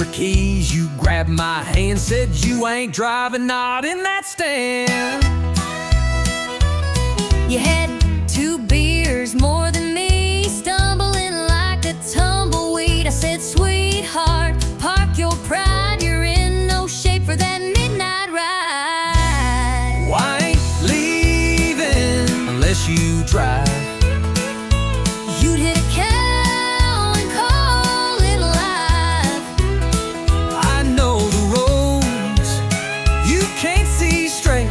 for keys. You grabbed my hand, said you ain't driving, not in that stand. You had 2 beers more than me, stumbling like a tumbleweed. I said, sweetheart, park your pride, you're in no shape for that midnight ride. Well, I ain't leaving unless you drive. You'd hit a cow and call it alive. I know the roads you can't see straight.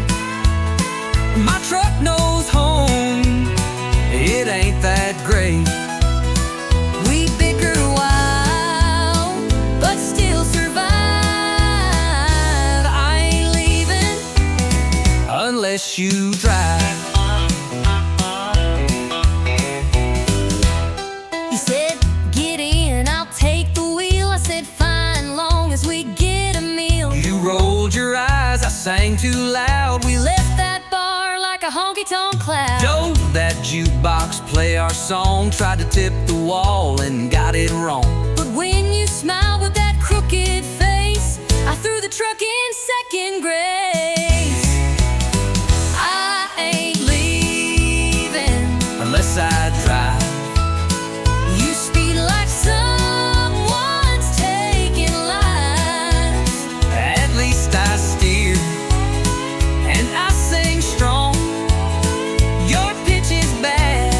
My truck knows home, it ain't that great. We bicker a while, but still survive. I ain't leaving Unless you drive. You said, get in, I'll take the wheel. I said, fine, long as we get a meal. You rolled your eyes, I sang too loud. We left that bar like a honky-tonk cloud. Don't that jukebox play our song. Tried to tip the wall and got it wrong. But when you smiled with that crooked face, I threw the truck in second grace. I ain't leaving Unless I drive. You speed like someone's taking lives. At least I steer and I sing strong. Your pitch is bad,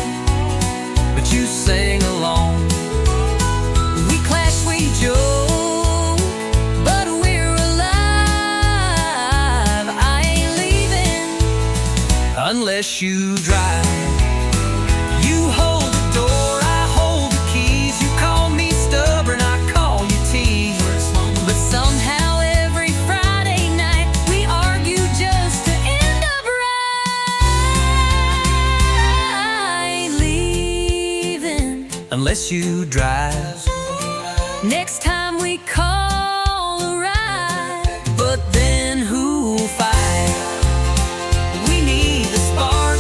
but you sing along. We clash, we joke, but we're alive. I ain't leaving Unless you drive. You hold the door, I hold the keys. You call me stubborn, I call you tease. But somehow every Friday night we argue just to end up right. I ain't leaving Unless you drive. next time we call a ride. But then who'll fight? We need the spark.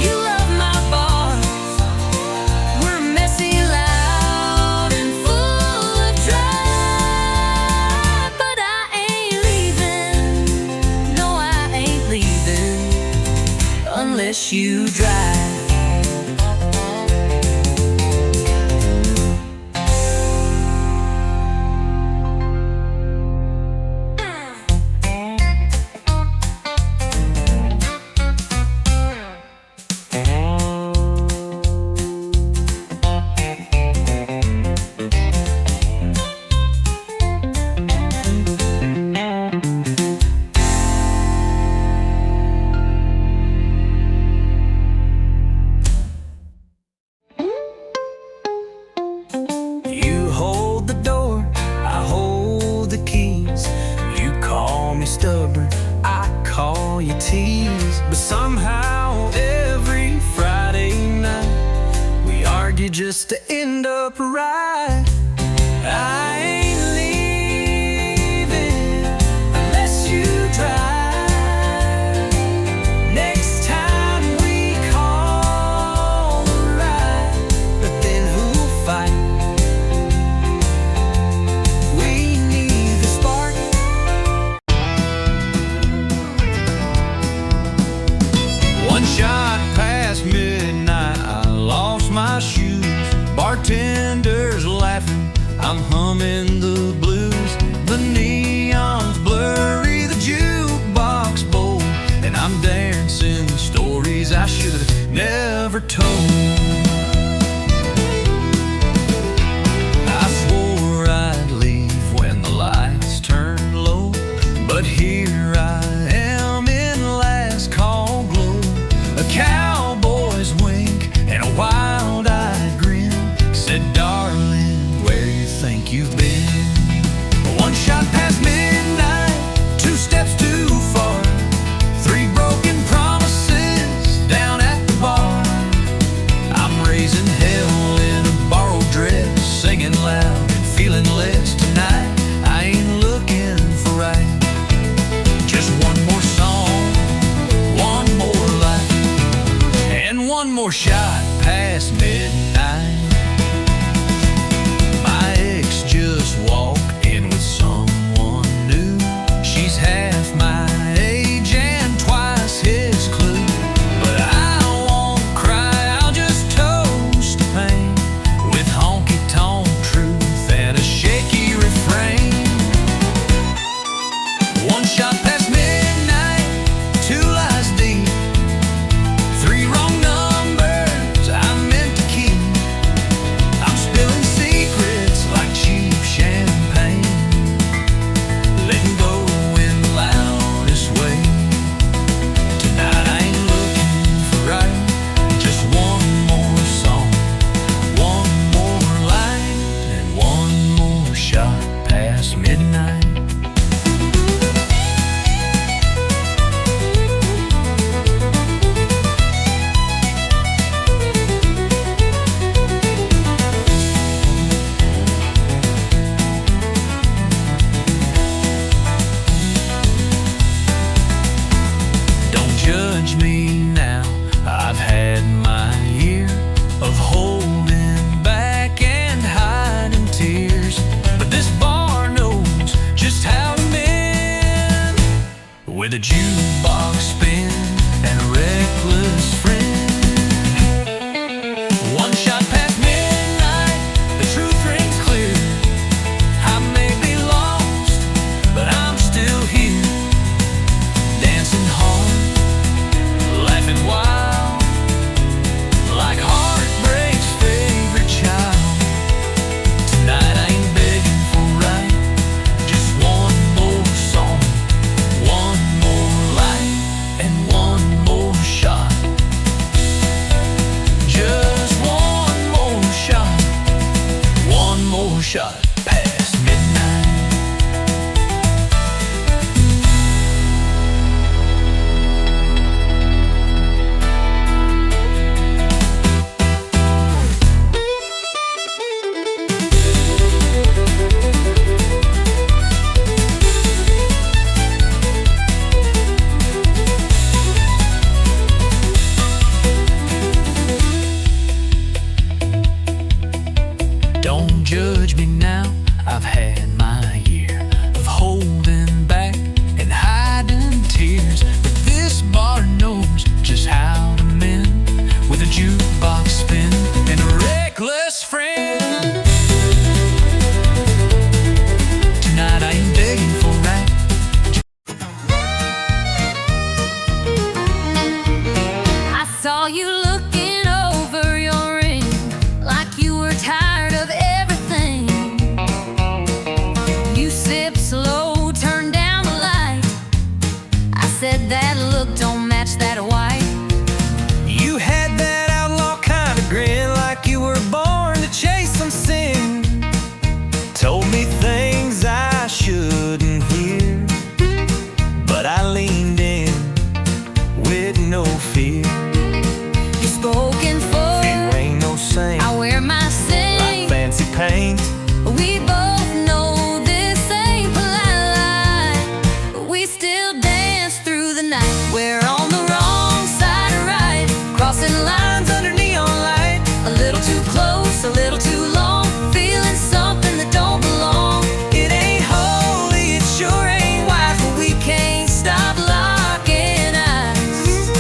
You love my bars. We're messy, loud, and full of drive. But I ain't leaving. No, I ain't leaving Unless you drive. You hold the door, I hold the keys. You call me stubborn, I call you tease. But somehow every Friday night we argue just to end up right. I ain't leaving unless you drive. Next time we call a ride. But then who'll fight? We need the spark. One shot past midnight, I lost my shoes. Bartender's laughing, I'm humming the blues. The neon's blurry, the jukebox bold, and I'm dancing stories I should have never told. I swore I'd leave when the lights turned low, but here I am in last call glow. A cowboy's wink and a wild-eyed grin said, darling, where you think you've been? One shot past midnight, 2 steps too far, 3 broken promises down at the bar. I'm raising hell in a borrowed dress, singing loud and feeling less tonight. I ain't looking for right. Just one more song, one more life, and one more shot past midnight. My ex just walked with a jukebox spin and a reckless friend. One shot past midnight, the truth rings clear. I may be lost, but I'm still here, dancing hard, laughing wild, like heartbreak's favorite child. Tonight I ain't begging for right, just one more song, one more light, and one more shot. Just one more shot past midnight. Don't judge me now, I've had my year of holding back and hiding tears, but this bar knows just how to mend with a jukebox spin and a reckless friend. Tonight I ain't begging for right. I saw you looking over your ring like you were tired of everything. You sipped slow, turned down the light. I said that look don't match that white. You had that outlaw kind of grin, like you were born to chase some sin. Told me things I shouldn't hear, but I leaned in with no fear. You spoken for, You ain't no saint, I wear my like sing. fancy paint. We both know this ain't polite lie, but we still dance through the night. We're on the wrong side of right, crossing lines under neon light. A little too close, a little too long, feeling something that don't belong. It ain't holy, it sure ain't wise, But we can't stop locking eyes.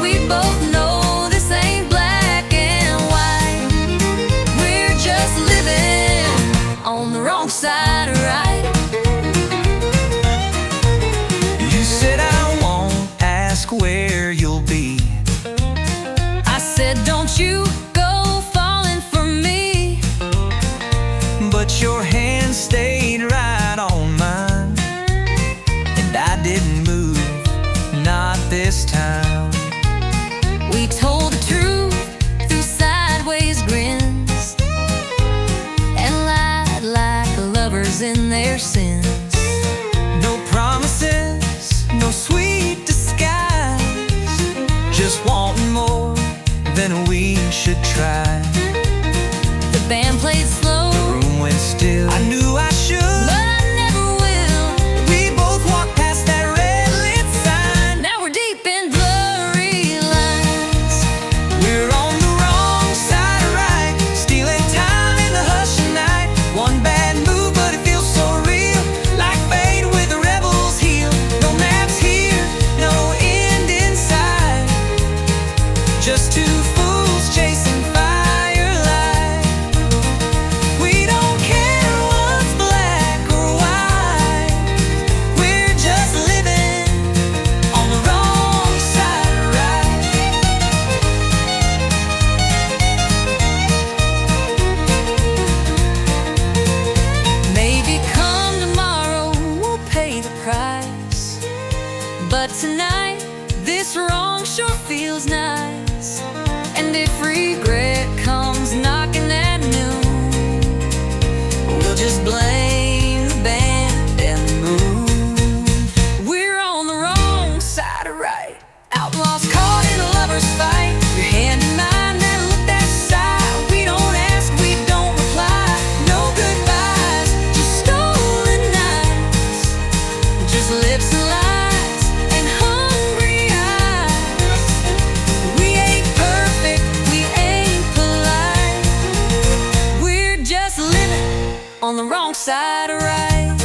We both know this ain't black and white. We're just living on the wrong side of right. You said I won't ask where you'll be. I said, don't you go falling for me. But your hand stayed right on mine, and I didn't move, not this time. We told the truth through sideways grins and lied like lovers in their sins. No promises, no sweet disguise, just wanting more than we should try. The band played slow, Room went still, I knew I should, but I never will. we both walked past that red lit sign. Now we're deep in blurry lines. We're on the wrong side of right, stealing time in the hush of night. One bad move, but it feels so real, like fate with a rebel's heel. No maps here, no end inside, just two fools chasing firelight. We don't care what's black or white, we're just living on the wrong side of right. Maybe come tomorrow we'll pay the price, but tonight this wrong sure feels nice. And if regret comes knocking at noon, we'll just blame the band and the moon. We're on the wrong side of right, outlaws caught in a lover's fight. Your hand in mine, that look, that sigh. We don't ask, we don't reply. No goodbyes, just stolen nights, just lips and lies and hungry eyes. We ain't perfect, we ain't polite, we're just living on the wrong side of right.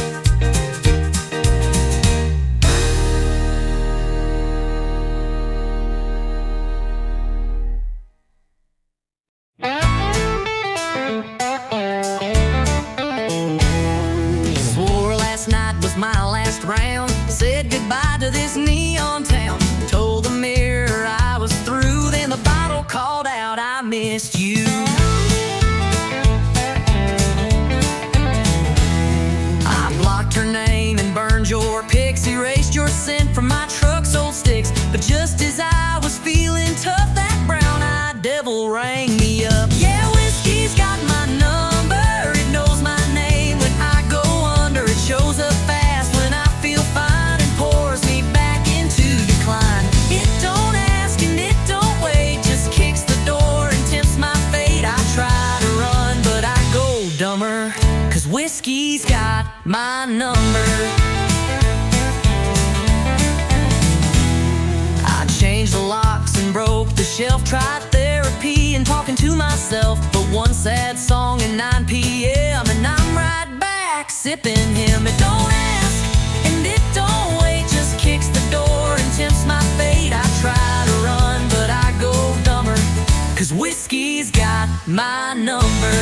down, said goodbye to this neon town. Told the mirror I was through, then the bottle called out, I missed you. I blocked her name and burned your pics, erased your scent from my truck's old sticks. But just as I was feeling tough, that brown-eyed devil rang me up. Yeah, whiskey's got my number, it knows my name when I go under. It shows up fast when I feel fine and pours me back into decline. It don't ask and it don't wait, just kicks the door and tempts my fate. I try to run, but I go dumber, 'cause whiskey's got my number. I changed the locks and broke the shelf, tried therapy and talking to myself. But one sad song at 9 p.m. and I'm right back sipping him. It don't ask and it don't wait, just kicks the door and tempts my fate. I try to run, but I go dumber, 'cause whiskey's got my number.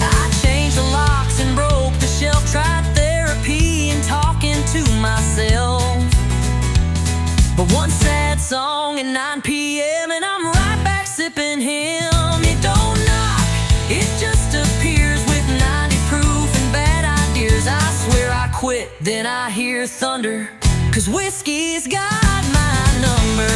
I changed the locks and broke the shelf, tried therapy and talking to myself. But one sad song at 9 p.m. and I'm right back sipping him. It don't knock, it just appears with 90 proof and bad ideas. I swear I quit, then I hear thunder, 'cause whiskey's got my number.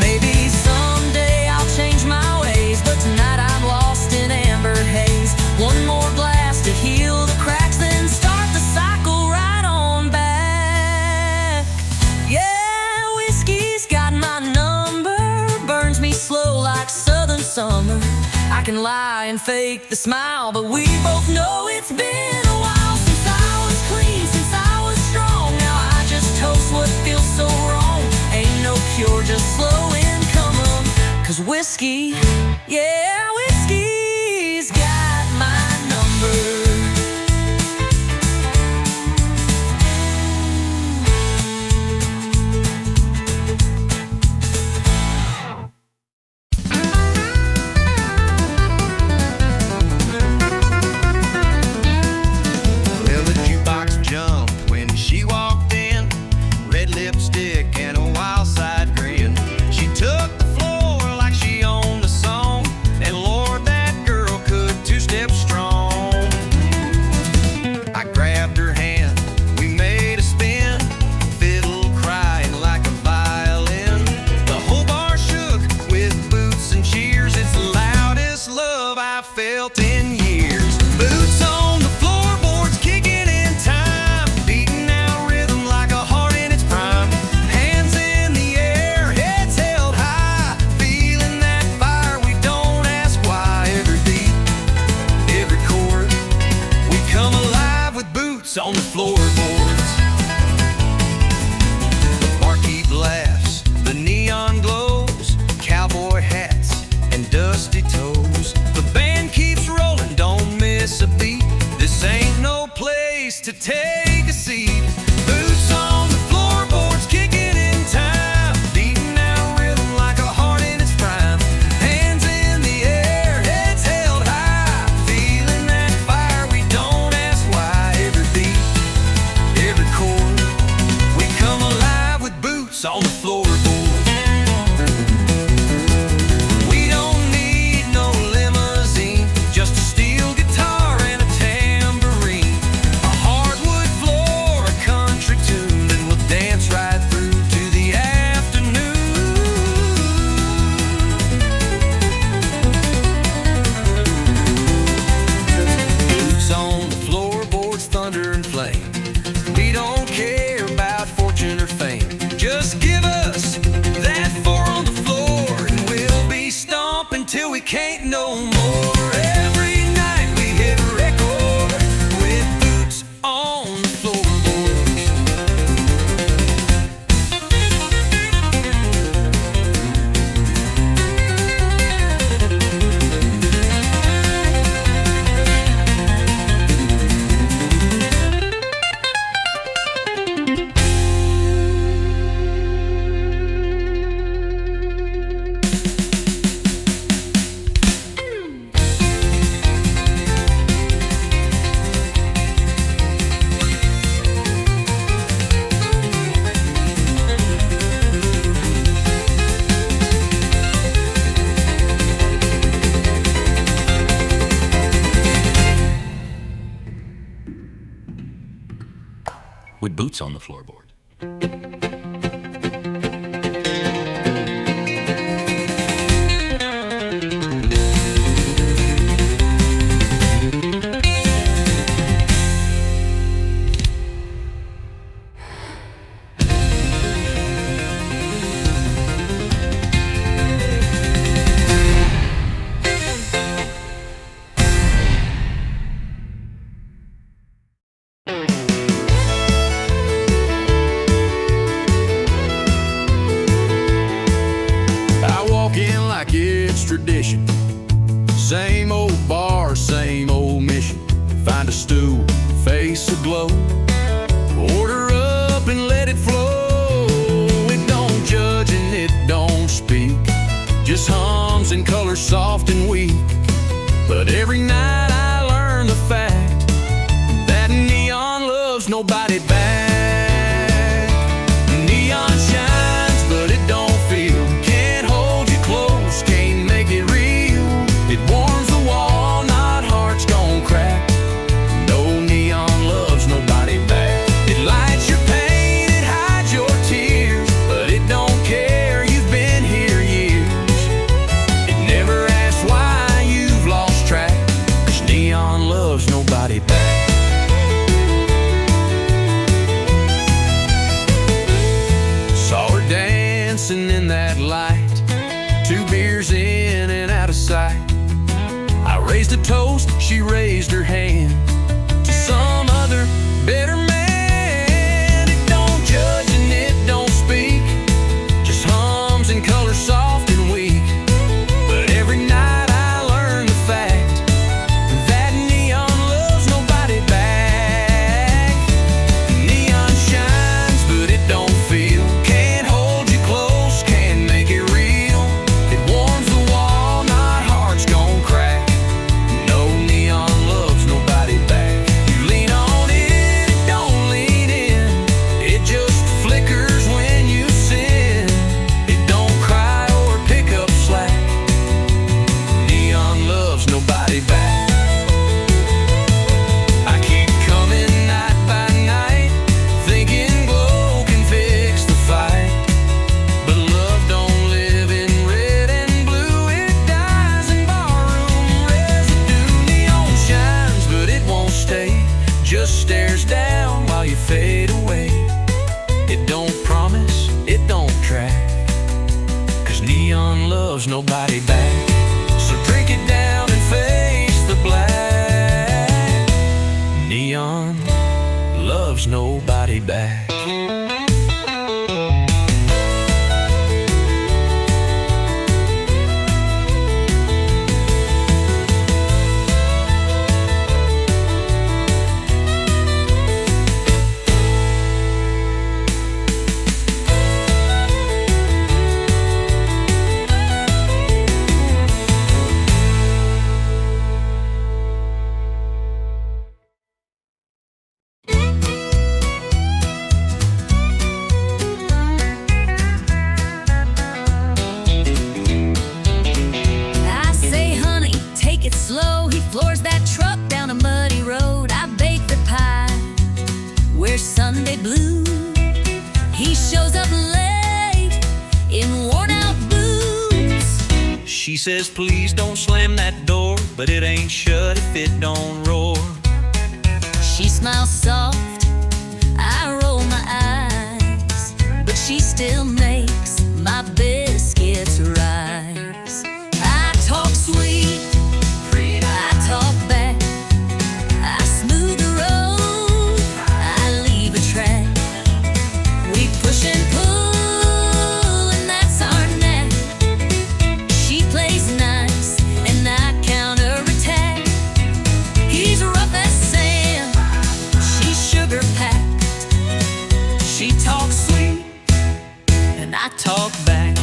Maybe someday I'll change my ways, but tonight I'm lost in amber haze. One more glass to heal the cracks, then start the cycle right on back. Yeah, whiskey's got my number, burns me slow like southern summer. I can lie and fake the smile, but we both know it's been a while since I was clean, since I was strong. Now I just toast what feels so wrong. Ain't no cure, just slow income, 'cause whiskey, yeah, whiskey's got my number. Well, the jukebox jumped when she walked in, red lipstick and a wild side grin. She took the floor like she owned the song, and Lord, that girl could two-step strong. I grabbed her hand, we made a spin, fiddle crying like a violin. The whole bar shook with boots and cheers. It's the loudest love I've felt in years. Boots on the floorboards, kicking in time, beating out rhythm like a heart in its prime. Hands in the air, heads held high, feeling that fire, we don't ask why. Every beat, every chord, we come alive with boots on the floorboards. The barkeep laughs, the neon glows, cowboy hats and dusty toes. The band keeps rolling, don't miss a beat. This ain't no place to take a seat. Boots on the floorboards, kicking in time, beating out rhythm like a heart in its prime. Hands in the air, heads held high, feeling that fire, we don't ask why. Every beat, every chord, we come alive with boots on the floorboards. We don't need no limousine, just a steel guitar and a tambourine, a hardwood floor, a country tune, and we'll dance right through to the afternoon. Boots on the floorboards, thunder and flame. We don't care about fortune or fame, just give us that four on the floor and we'll be stomping till we can't no more. Every night we hit record with boots on the floorboards. with boots on the floorboard. Like it's tradition. Same old bar, same old mission. Find a stool, face aglow. Order up and let it flow. It don't judge and it don't speak. Just hums and colors soft and weak. But every night I learn the fact that neon loves nobody back. Neon shines, but it don't feel. Can't hold you close, can't make it real. It warms the wall, not hearts gon' crack. No neon loves nobody back. It lights your pain, it hides your tears, but it don't care, you've been here years. It never asks why you've lost track, 'cause neon loves nobody back. Saw her dancing in that light, 2 beers in and out of sight. I raised a toast, she raised her hand to some other better man. It don't judge and it don't speak, just hums and colors soft and weak. But every night I learn the fact that neon loves nobody back. Neon shines, but it don't feel. Can't hold you close, can't make it real. It warms the wall, not hearts gon' crack. No neon loves nobody back. You lean on it, it don't lean in. It just flickers when you sin. It don't cry or pick up slack. Neon loves nobody back. I keep coming night by night, thinking glow can fix the fight. But love don't live in red and blue, it dies in barroom residue. Neon shines, but it won't stay, just stares down while you fade away. It don't promise, it don't track, 'cause neon loves nobody back. So drink it down and face the black. Neon loves nobody back. I say, honey, take it slow. He floors that truck down a muddy road. I bake the pie, wear Sunday blue. He shows up late in worn out boots. She says, please don't slam that door, but it ain't shut if it don't roar. She smiles soft, I roll my eyes, but she still makes my biscuits rise. I talk sweet, I talk back, I smooth the road, I leave a track. We push and pull, and that's our knack. She plays nice, and I counterattack. He's rough as sand, she's sugar packed. She talks sweet, and I talk back.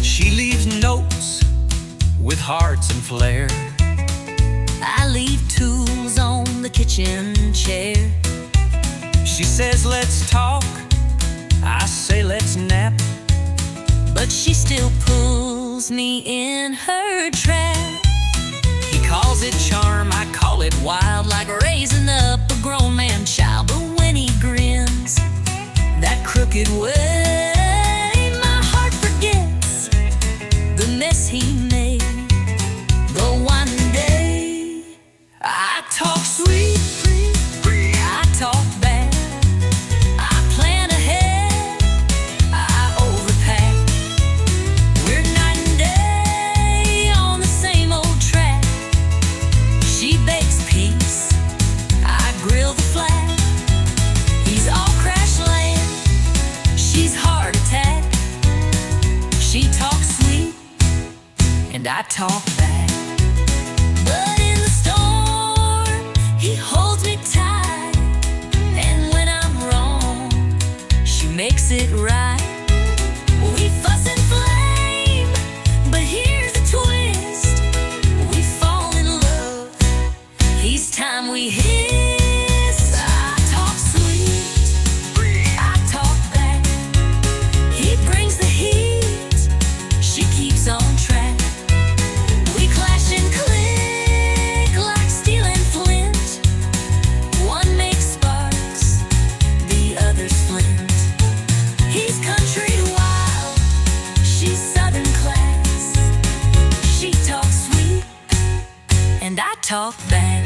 She leaves notes with hearts and flair. I leave tools on the kitchen chair. She says, let's talk. I say, let's nap. But she still pulls me in her trap. He calls it charm, I call it wild, Like raising up a grown man child. But when he grieves, and I talk back. But in the storm, he holds me tight, and when I'm wrong, she makes it right. We fuss and flame, but here's a twist. We fall in love each time we hiss. I talk sweet, I talk back. He brings the heat, she keeps on track. We clash and click like steel and flint. One makes sparks, the other's flint. He's country wild, she's southern class. She talks sweet, and I talk back.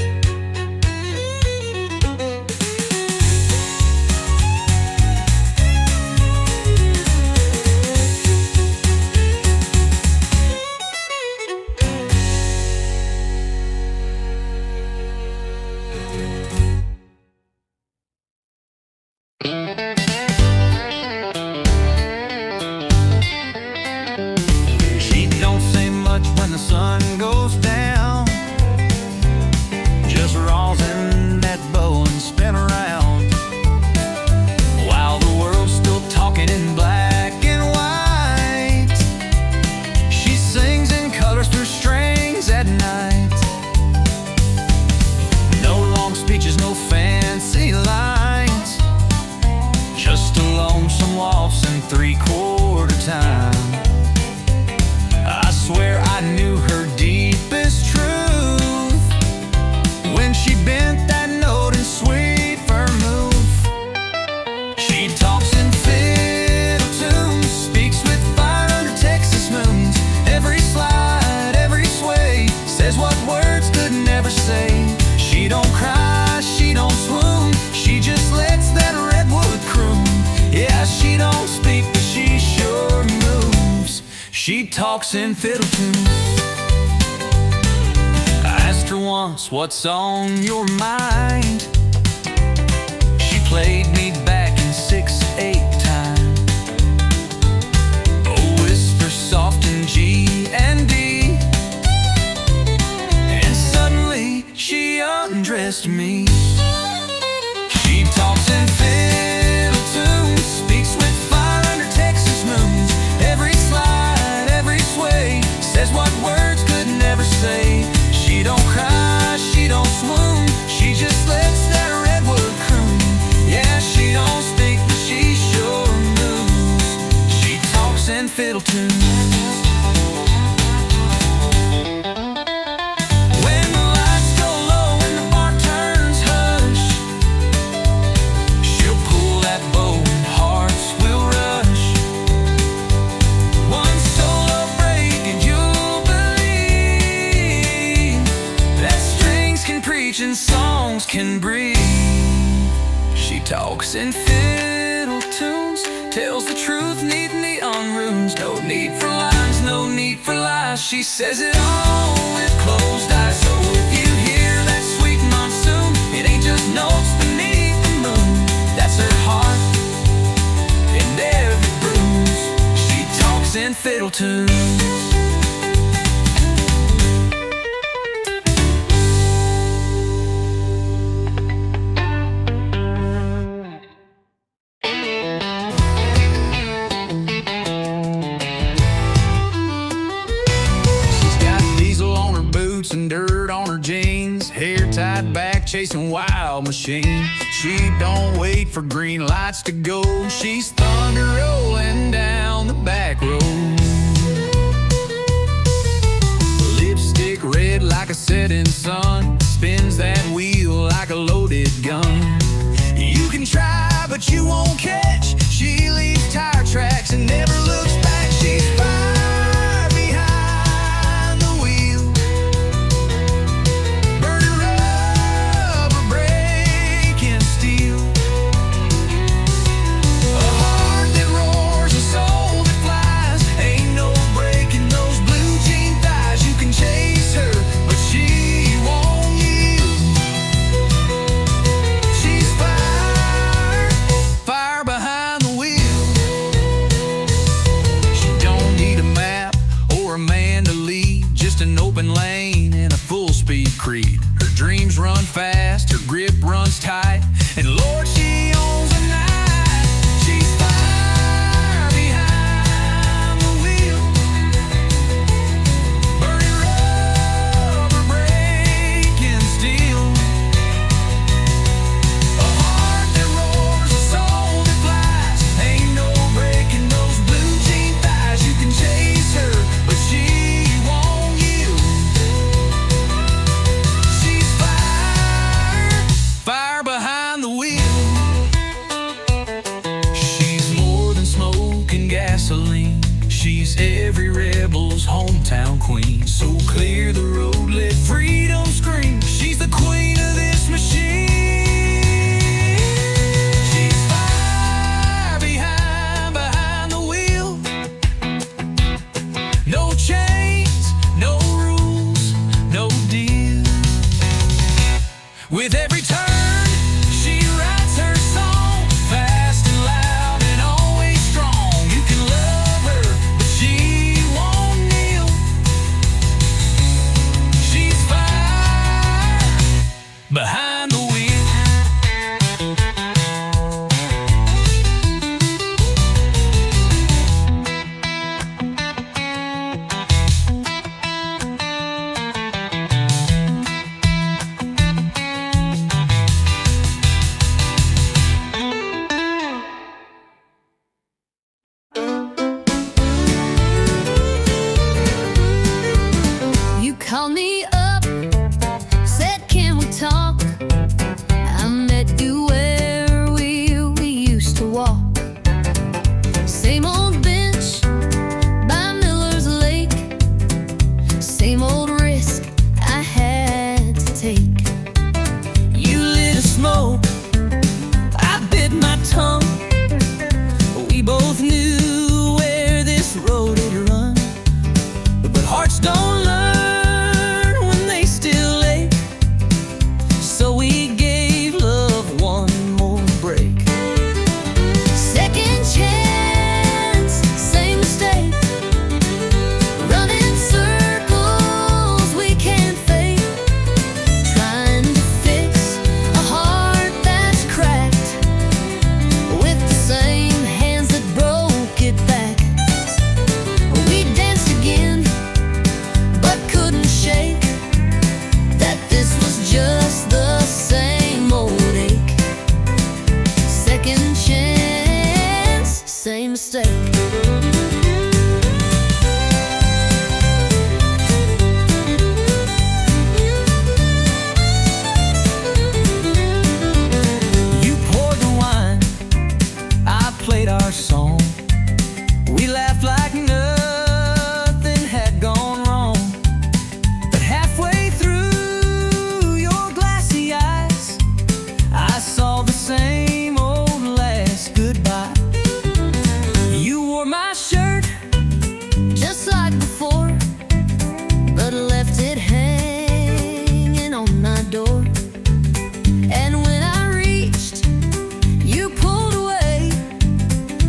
She don't say much when the sun goes down, just rosin that bow and spin around, while the world's still talking in black and white. She sings in colors through strings at night. No long speeches, no fancy lines, just a lonesome waltz in 3/4 time. I swear I knew her deepest truth when she bent that note in sweet vermouth. She talks in fiddle tunes, speaks with fire under Texas moons. Every slide, every sway, says what words could never say. She don't cry, she don't swoon, she just lets that redwood croon. Yeah, she don't speak, but she sure moves. She talks in fiddle tunes. I asked her once, what's on your mind? She played me back in 6/8 time. A whisper soft in G and D, and suddenly she undressed me. She talks in fiddle tunes, speaks with fire under Texas moons. Every slide, every sway, says what words could never say. She don't cry, she don't swoon, she just lets that redwood croon. Yeah, she don't speak, but she sure moves. She talks in fiddle tunes. When the lights go low and the bar turns hush, she'll pull that bow and hearts will rush. One solo break and you'll believe that strings can preach and songs can breathe. She talks in fiddle tunes, tells the truth, neat neon runes. No need for lines, no need for lies. She says it all with closed eyes. So if you hear that sweet monsoon, it ain't just notes beneath the moon. That's her heart in every bruise. She talks in fiddle tunes. She's got diesel on her boots and dirt on her jeans, hair tied back, chasing wild machines. She don't wait for green lights to go, she's thunder rolling down the back road. Lipstick red like a setting sun, spins that wheel like a loaded gun. You can try, but you won't catch. She leaves tire tracks and never looks back. She's fire behind the wheel, burning rubber, breaking steel. A heart that roars, a soul that flies. Ain't no breaking those blue jean thighs. You can chase her, but she won't yield. She's fire, fire behind every rebel's hometown queen. So clear the road, let freedom scream. She's the queen of this machine. She's fire behind the wheel. No chains, no rules, no deal. With every turn, she writes her song, fast and loud and always strong. You can love her, but she won't kneel. She's fire behind the wheel. You called me up, said can we talk? I met you where we used to walk. Same old bench by Miller's Lake. Same old risk I had to take. You lit a smoke, I bit my tongue. We both knew where this road had run, but hearts don't learn when they still ache. So we gave love one more break. Second chance, same mistake. Running circles we can't fake. Trying to fix a heart that's cracked with the same hands that broke it back. We danced again, but couldn't shake that this was just the same old ache. Second chance, same mistake. You poured the wine, I played our song. We laughed like nothing had gone wrong. But halfway through your glassy eyes, I saw the same old last goodbye. You wore my shirt, Just like before, but left it hanging on my door. And when I reached, you pulled away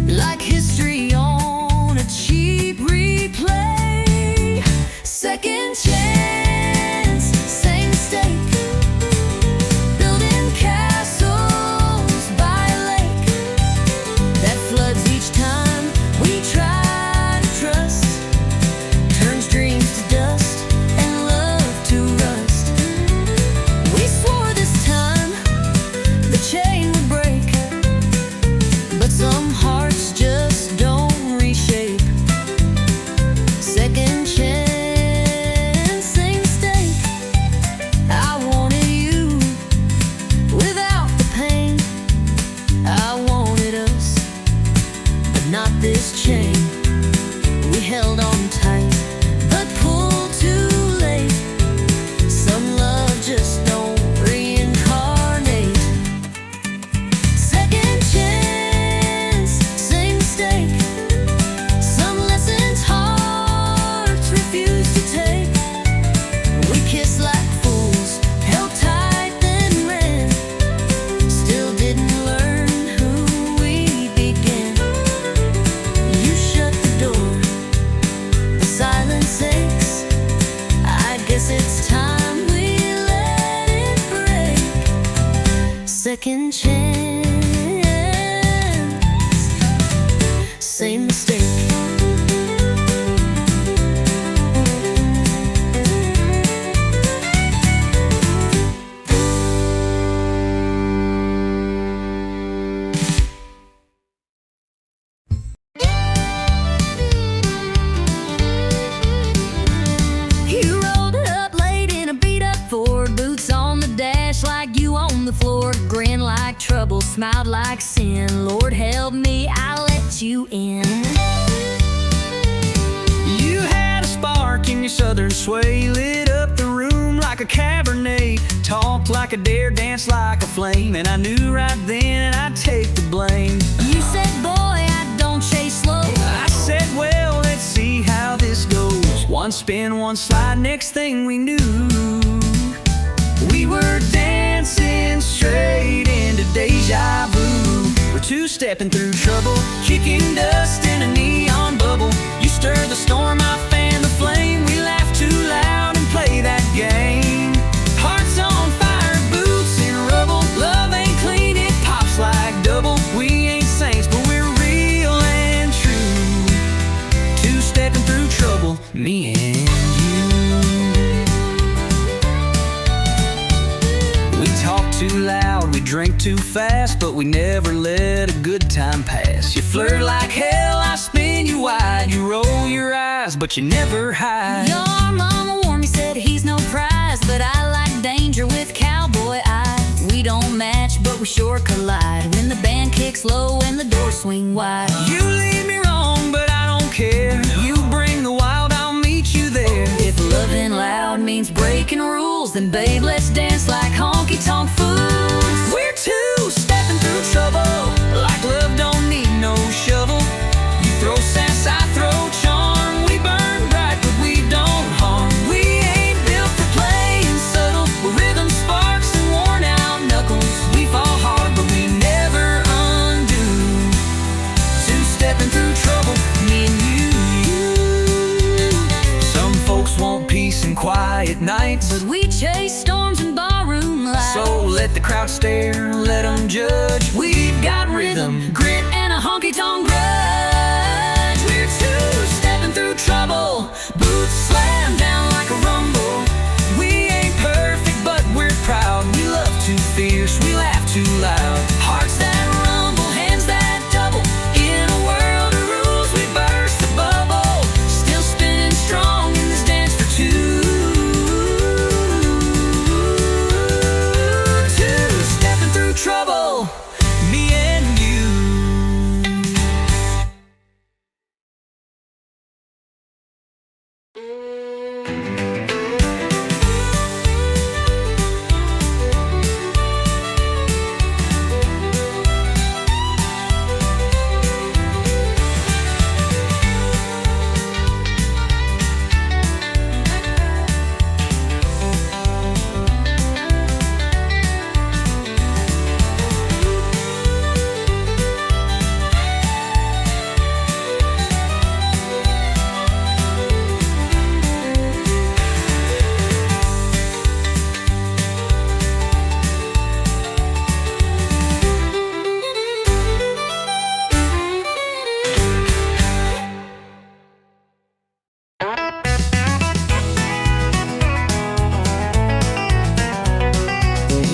like history on a cheap replay. Second chance, same mistake. Building castles by a lake that floods each time we try to trust. Turns dreams to dust and love to rust. We swore this time the chain would break, but some hearts just don't reshape. Second chance, same mistake. I wanted you without the pain. I wanted us, but not this chain. We held on tight, but pulled too late. Some love just don't reincarnate. Second chance, same mistake. Some lessons hearts refuse to take. We kissed like fools, held tight then ran. Still didn't learn who we began. You shut the door, the silence aches. I guess it's time we let it break. Second chance, same mistake. You rolled up late in a beat-up Ford, boots on the dash like you on the floor, grin like trouble, smiled like sin. Lord help me, I let you in. spark in your southern sway lit up the room like a Cabernet. Talk like a dare, dance like a flame, and I knew right then I'd take the blame. You said, boy, I don't chase slow. I said, well, let's see how this goes. One spin, one slide, next thing we knew, we were dancing straight into deja vu. We're two-stepping through trouble, kicking dust in a neon bubble. You stir the storm, I fan the flame. We laugh too loud and play that game. Hearts on fire, boots in rubble. Love ain't clean, it pops like double. We ain't saints, but we're real and true. Two-stepping through trouble, me and you. We talk too loud, we drink too fast, but we never let a good time pass. You flirt like hell, I spin you wide. You roll your eyes, but you never hide. Your mama warned me, said he's no prize, but I like danger with cowboy eyes. We don't match, but we sure collide when the band kicks low and the doors swing wide. You lead me wrong, but I don't care. You bring the wild, I'll meet you there. If loving loud means breaking rules, then babe, let's dance like honky tonk fools. We're two-stepping through trouble, like love don't need no shovel. You throw sass, I throw charm. We burn bright, but we don't harm. We ain't built for playing subtle. We're rhythm sparks and worn out knuckles. We fall hard, but we never undo. Two-stepping through trouble, me and you. Some folks want peace and quiet nights, But we chase storms and barroom lights. so let the crowd stare, let them judge. We've got rhythm, grit, and a honky tonk grudge. we're two-stepping through trouble. Boots slam down like a rumble. We ain't perfect, but we're proud. We love too fierce, we laugh too loud. Hearts that rumble, hands that double. In a world of rules, we burst the bubble. Still spinning strong in this dance for two. Two-stepping through trouble, me and you.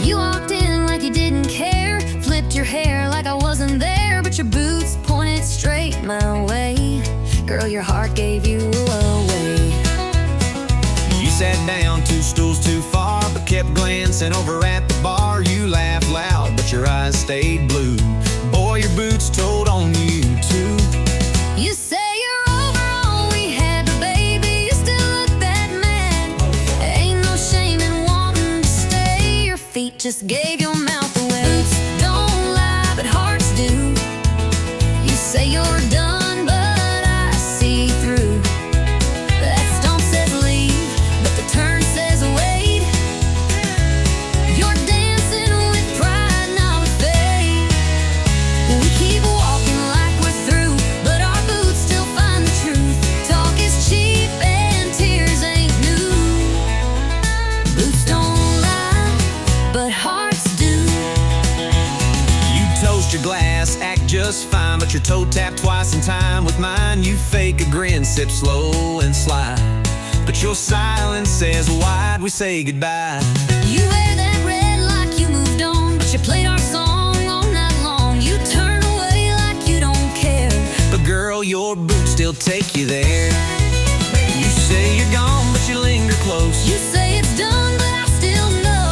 You walked in like you didn't care, flipped your hair like I wasn't there, but your boots pointed straight my way. Girl, your heart gave you away. You sat down 2 stools too far, but kept glancing over at the bar. You laughed loud, but your eyes stayed blue. Boy, your boots told on you too. You say you're over all we had, but baby, you still look that mad. Ain't no shame in wanting to stay. Your feet just gave your mouth away. Boots don't lie, but hearts do. You say you're done, but I see through. That stomp says leave, but the turn says wait. You're dancing with pride, not with faith. We keep walking like we're through, but our boots still find the truth. Talk is cheap and tears ain't new. Boots don't lie, but hearts do. You toast your glass, act just fine, but your toe tapped twice in time with mine. You fake a grin, sip slow and slide, but your silence says why'd we say goodbye? You wear that red like you moved on, but you played our song all night long. You turn away like you don't care, But girl, your boots still take you there. You say you're gone, but you linger close. you say it's done, but I still know.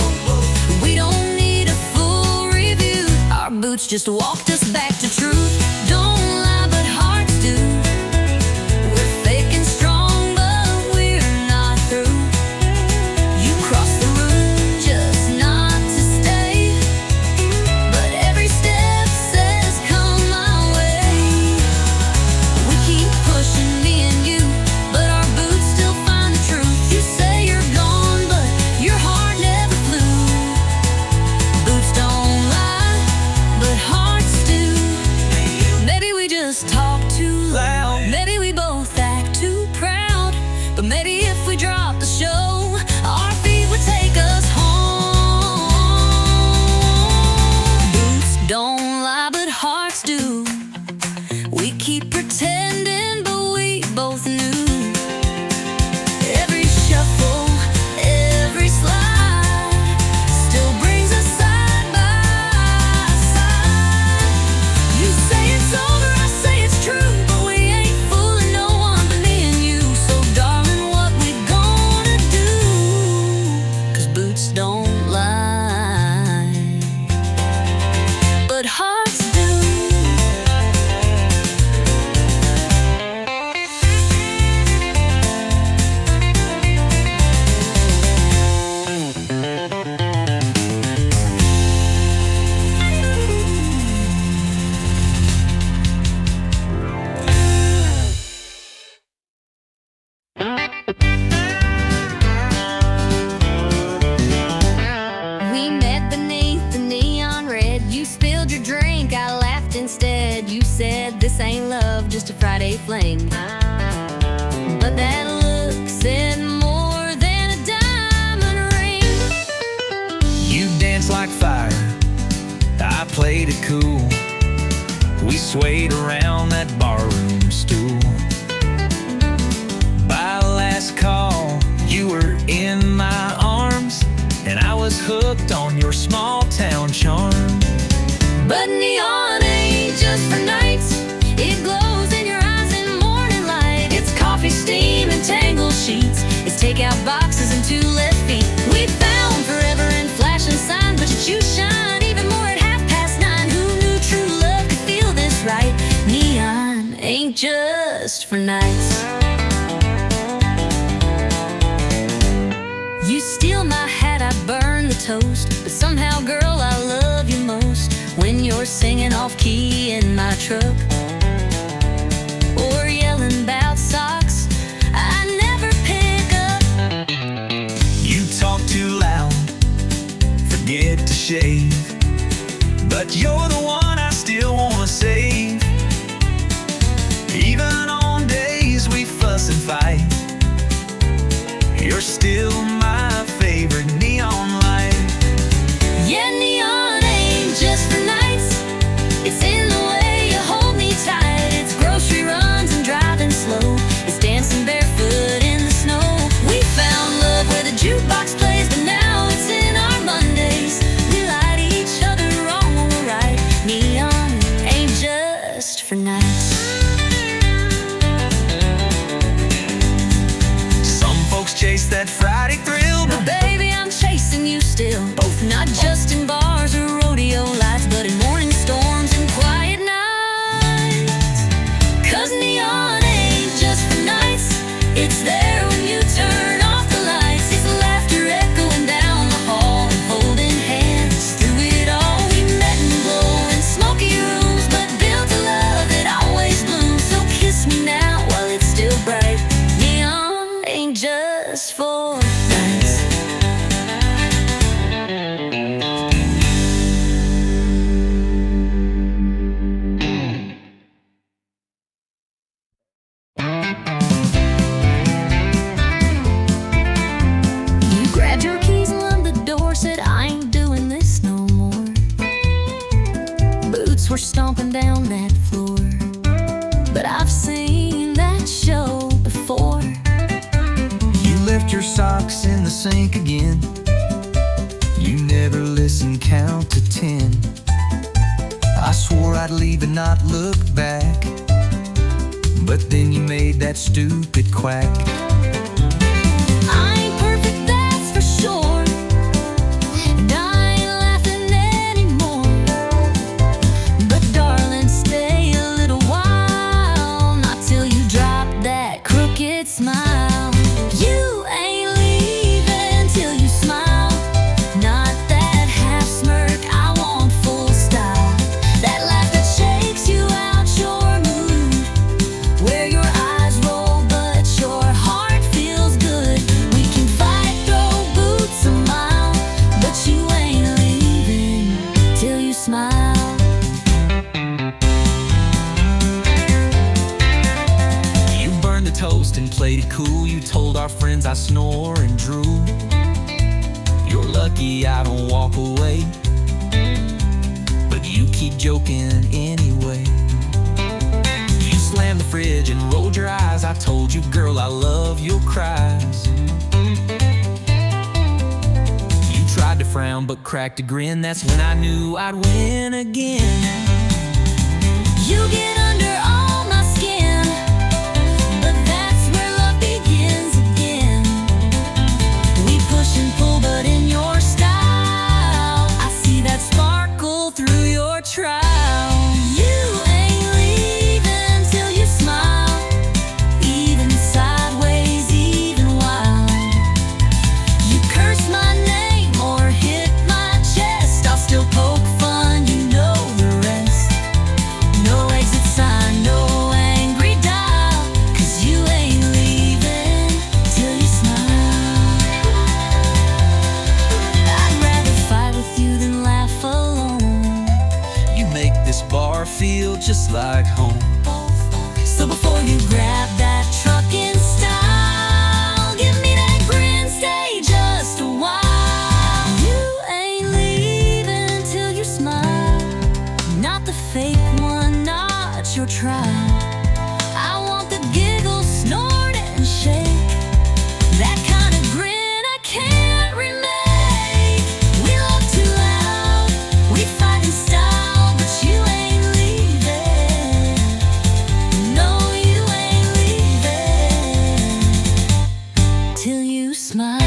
We don't need a full review. Our boots just walked us back to truth. Don't lie, but hearts do. We're faking strong, but hearts do. We keep pretending, but we both knew. Every shuffle, every slide still brings us side by side. You say it's over, I say it's true, but we ain't fooling no one but me and you. So darling, what we gonna do? 'Cause boots don't lie, but hearts do. We met beneath the neon red. You spilled your drink, I laughed instead. You said this ain't love, just a Friday fling. But that look said more than a diamond ring. You danced like fire, I played it cool. We swayed around that barroom stool. By last call, you were in my arms, and I was hooked on your small town charm. But neon ain't just for nights. It glows in your eyes in morning light. It's coffee, steam, and tangled sheets. It's takeout boxes and two left feet. We found forever in flashing signs, but you shine even more at 9:30. Who knew true love could feel this right? Neon ain't just for nights. You steal my hat, I burn the toast. But somehow, girl, I love you most when you're singing off key in my truck, or yelling about socks I never pick up. You talk too loud, forget to shave, but you're the one I still wanna save. Even on days we fuss and fight, you're still my favorite neon light. Yeah, neon ain't just for nights. It's in the way you hold me tight. It's grocery runs and driving slow. It's dancing barefoot in the snow. We found love where the jukebox plays, but now it's in our Mondays. We light each other wrong when we're right. Neon ain't just for nights. Some folks chase that Friday thrill, But baby, I'm chasing you still. Both not just in bars or rodeo lights, but in morning storms and quiet nights. 'Cause neon ain't just for nights. It's there when you turn off the lights. It's laughter echoing down the hall, holding hands through it all. We met in glowing smoky rooms, but built a love that always blooms. So kiss me now while it's still bright. Neon ain't just for nights. You grabbed your keys and locked the door, said I ain't doing this no more. Boots were stomping down that floor, but I've seen that show before. you left your socks in the sink again. You never listened, count to 10. I swore I'd leave and not look back, but then you made that stupid quack. I ain't perfect, that's for sure, and I ain't laughing anymore. But darling, stay a little while, not till you drop that crooked smile. You ain't leaving till you smile, not that half smirk. I want full style, that laugh that shakes you out your mood, where your eyes roll but your heart feels good. We can fight, throw boots a mile, but you ain't leaving till you smile. You burned the toast and played it cool. You told our friends I snore and drool. You're lucky I don't walk away, but you keep joking anyway. fridge and rolled your eyes. I told you, girl, I love your cries. You tried to frown but cracked a grin. That's when I knew I'd win again. You get under all my skin, but that's where love begins again. We push and pull, but in your style, I see that sparkle through your trial. You ain't leaving till you smile, even sideways, even wild. You curse my name or hit my chest, I'll still poke fun, you know the rest. No exit sign, no angry dial, 'cause you ain't leaving till you smile. I'd rather fight with you than laugh alone. You make this bar feel just like home. So before you grab that truck in style, give me that grin, stay just a while. You ain't leaving till you smile, not the fake one, not your trial. I want the giggle, snort and shake, that kind of grin I can't remake. We love too loud, we fight in style, but you ain't leaving. No, you ain't leaving till you smile.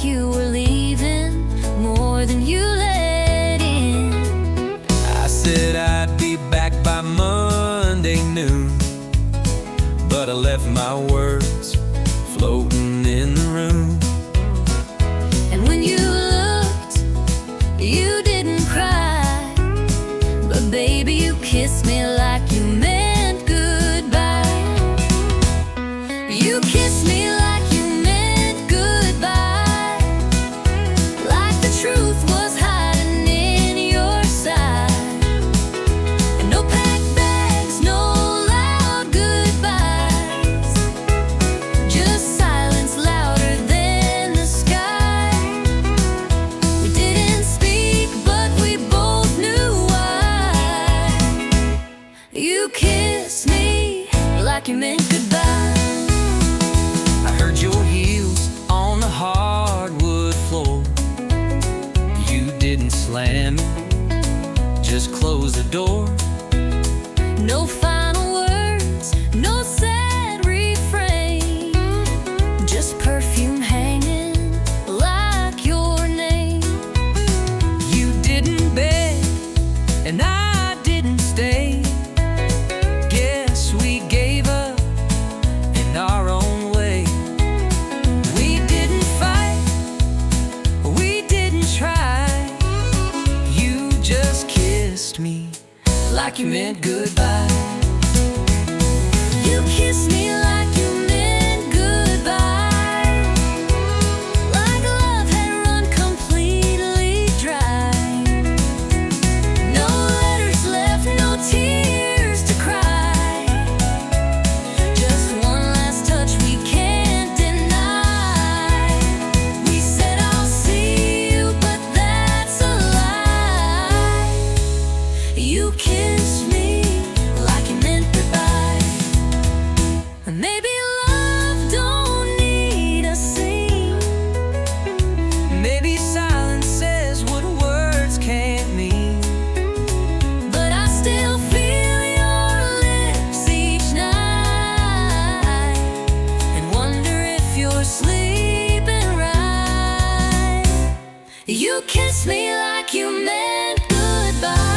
like you were leaving more than you let in. I said I'd be back by Monday noon, but I left my words floating in the room. And when you looked, you didn't cry, but baby, you kissed me like you meant goodbye. You kissed me like you meant goodbye, like the truth was hiding in your side. And no packed bags, no loud goodbyes, just silence louder than the sky. We didn't speak, but we both knew why. You kissed me like you meant goodbye. I heard your heels on the hardwood floor. You didn't slam it, just close the door. No final words, no sad refrain, just perfume hanging like your name. You didn't beg, and I didn't stay. Guess we gave up in our own way. We didn't fight, we didn't try. You just kissed me like you meant goodbye. You kissed me like you meant goodbye, like love had run completely dry. No letters left, no tears to cry, just one last touch we can't deny. We said I'll see you, but that's a lie. You kissed me like you meant goodbye. Maybe love don't need a scene. Maybe silence says what words can't mean. But I still feel your lips each night, and wonder if you're sleeping right. You kissed me like you meant goodbye.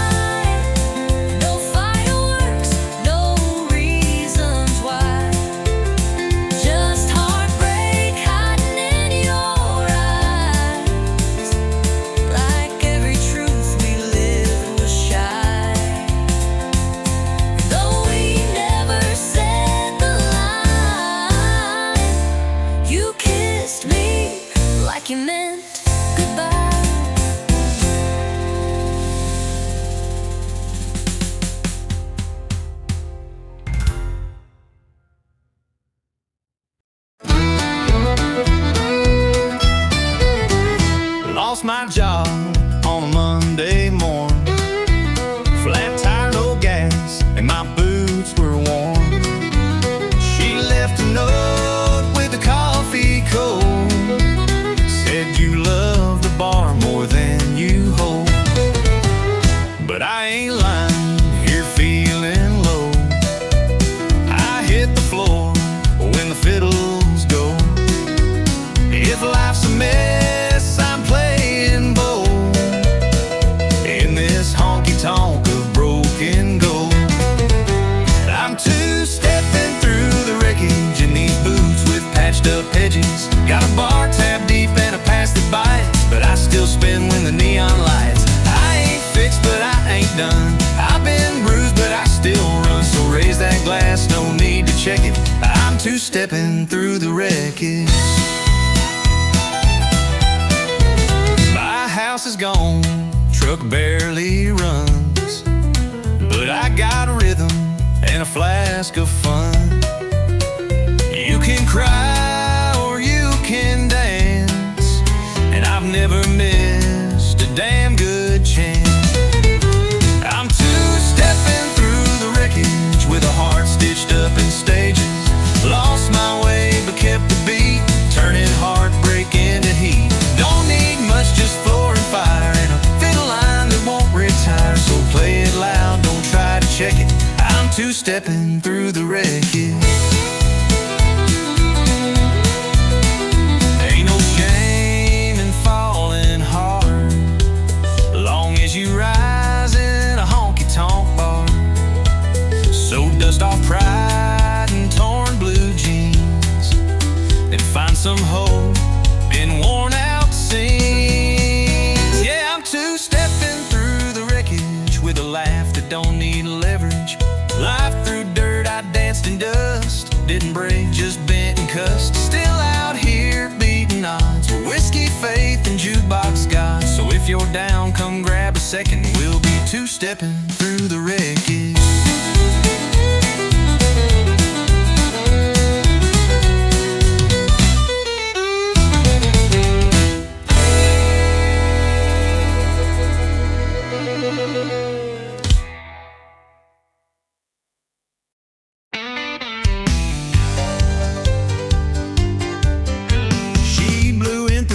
No fireworks, no reasons why, just heartbreak hiding in your eyes, like every truth we lived was shy. Though we never said the line, you kissed me like you meant goodbye. Lost my job on a Monday morning. Flat tire, no gas, and my boots were warm. She left a note with the coffee cold. Said you love the bar more than you hold. But I ain't lying, here feeling low. I hit the floor when the fiddles go. If life's a mess, I'm playing bold in this honky tonk of broken gold. I'm two-stepping through the wreckage in these boots with patched up edges. Got a bar tab deep and a pass that bites, but I still spin when the neon lights. I ain't fixed, but I ain't done. I've been bruised, but I still run. So raise that glass, no need to check it. I'm two-stepping through the wreckage. My house is gone, truck barely runs, but I got a rhythm and a flask of fun. You can cry or you can dance, and I've never missed a damn good chance. I'm two-stepping through the wreckage with a heart stitched up in stages. Lost my way but kept the beat, turning heartbreak into heat. Don't need much, just floor and fire and a fiddle line that won't retire. So play it loud, don't try to check it. I'm two-stepping through the wreckage. Ain't no shame didn't break, just bent and cussed. Still out here beating odds with whiskey, faith, and jukebox gods. So if you're down, come grab a second. We'll be two-stepping through the wreckage.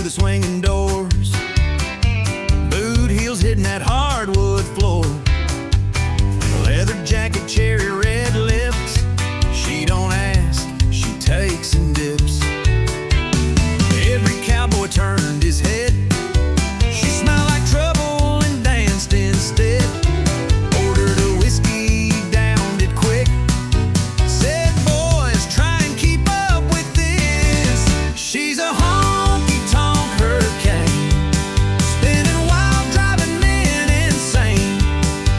Swinging doors, boot heels hitting that hardwood floor, leather jacket, cherry red lips. She don't ask, she takes and dips. Every cowboy turned his head. She smiled like trouble and danced instead. Ordered a whiskey, downed it quick. Said, boys, try and keep up with this. She's a honky tonk hurricane, spinning wild, driving men insane,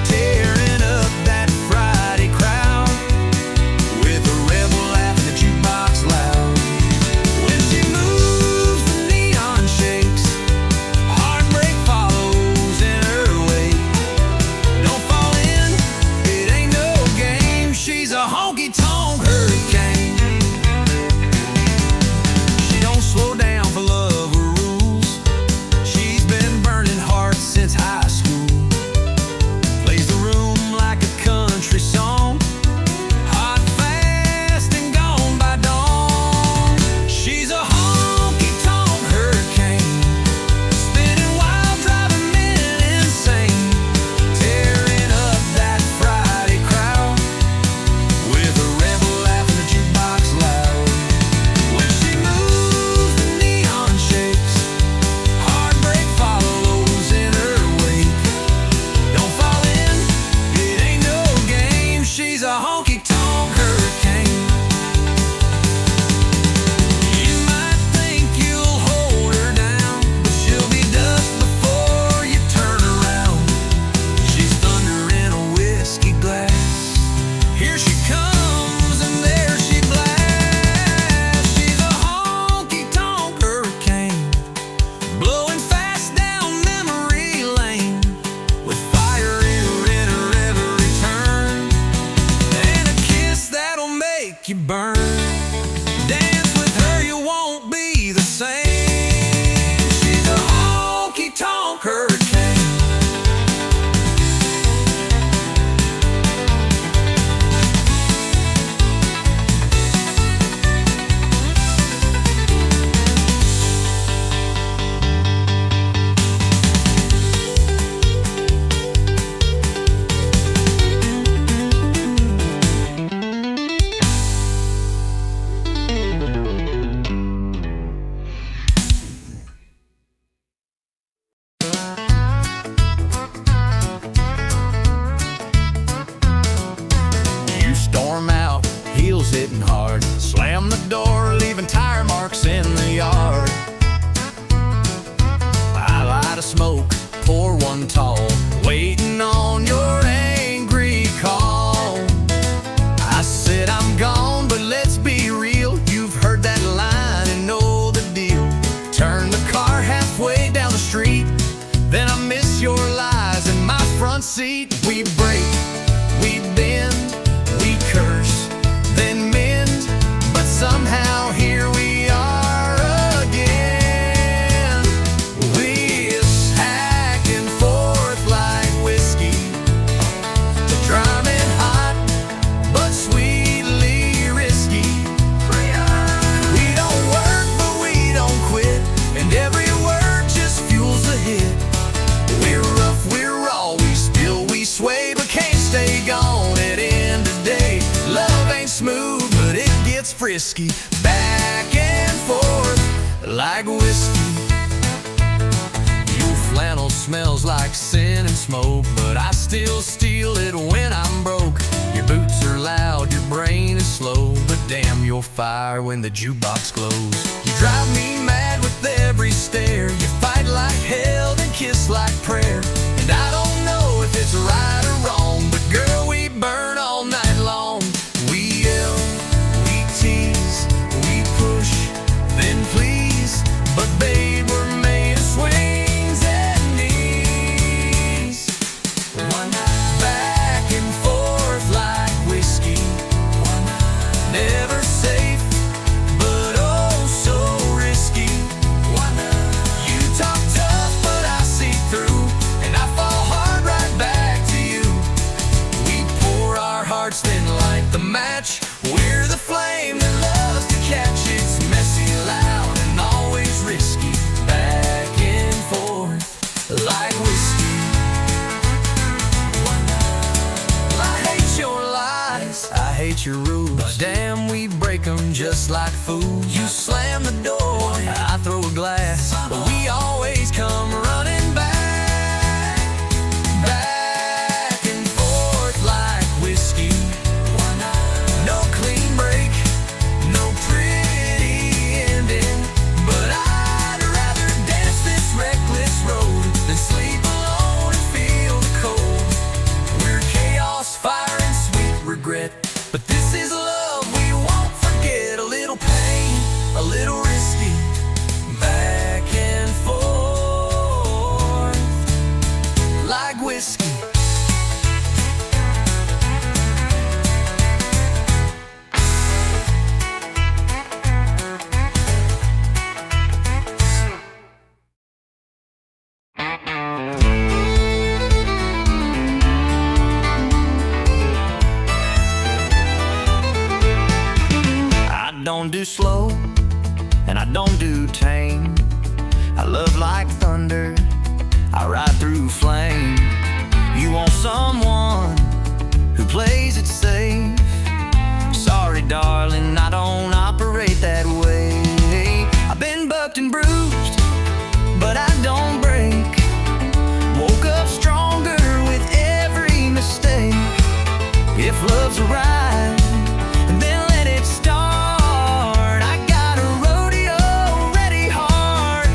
tearing up that Friday crowd with a rebel laughing at jukebox loud. When she moves, the neon shakes, heartbreak follows in her wake. Don't fall in, it ain't no game. She's a honky tonk hurricane. She don't slow down for love or rules. She's been burning hearts since high school. Plays the room like a country song, hot, fast, and gone by dawn. She's a honky tonk hurricane, spinning wild, driving men insane, tearing up that Friday crowd with a rebel laughing at jukebox loud. When she moves, the neon shakes, heartbreak follows in her wake. Don't fall in, it ain't no game. She's a honky tonk hurricane. You might think you'll hold her down, but she'll be dust before you turn around. She's thunder in a whiskey glass. Here she comes and there she blasts. She's a honky tonk hurricane, blowing fast down memory lane, with fire in her every turn, and a kiss that'll make you burn. Dance with her, you won't be the same. She's a honky tonk hurricane. You storm out, heels hitting hard, slam the door, leaving tire marks in the yard. I light a smoke, pour one tall, waiting on your angry call. I said I'm gone, but let's be real. You've heard that line and know the deal. Turn the car halfway down the street, then I miss your lies in my front seat. We break, we bend, we curse, then mend, but somehow here we are again. We're back and forth like whiskey, drumming hot but sweetly risky. We don't work but we don't quit, and every word just fuels the hit. We're rough, we're raw, we spill, we sway, but can't stay gone at end of day. Love ain't smooth, but it gets frisky, back and forth like whiskey. Your flannel smells like sin and smoke, but I still steal it when I'm broke. Your boots are loud, your brain is slow, but damn, you're fire when the jukebox glows. You drive me mad with every stare. You fight like hell, then kiss like prayer. And I don't know if it's right or wrong, but girl, we burn all night long. We yell, we tease, just like fools. You slam the door, I throw a glass, but we always come running back, back and forth like whiskey. No clean break, no pretty ending, but I'd rather dance this reckless road than sleep alone and feel the cold. We're chaos, fire, and sweet regret, but this is love we won't forget. A little pain, a little risky, back and forth like whiskey. I don't do slow, and I don't do tame. I love like thunder, I ride through flame. You want someone who plays it safe. Sorry darling, I don't operate that way. I've been bucked and bruised, but I don't break. Woke up stronger with every mistake. If love's a ride, then let it start. I got a rodeo ready hard,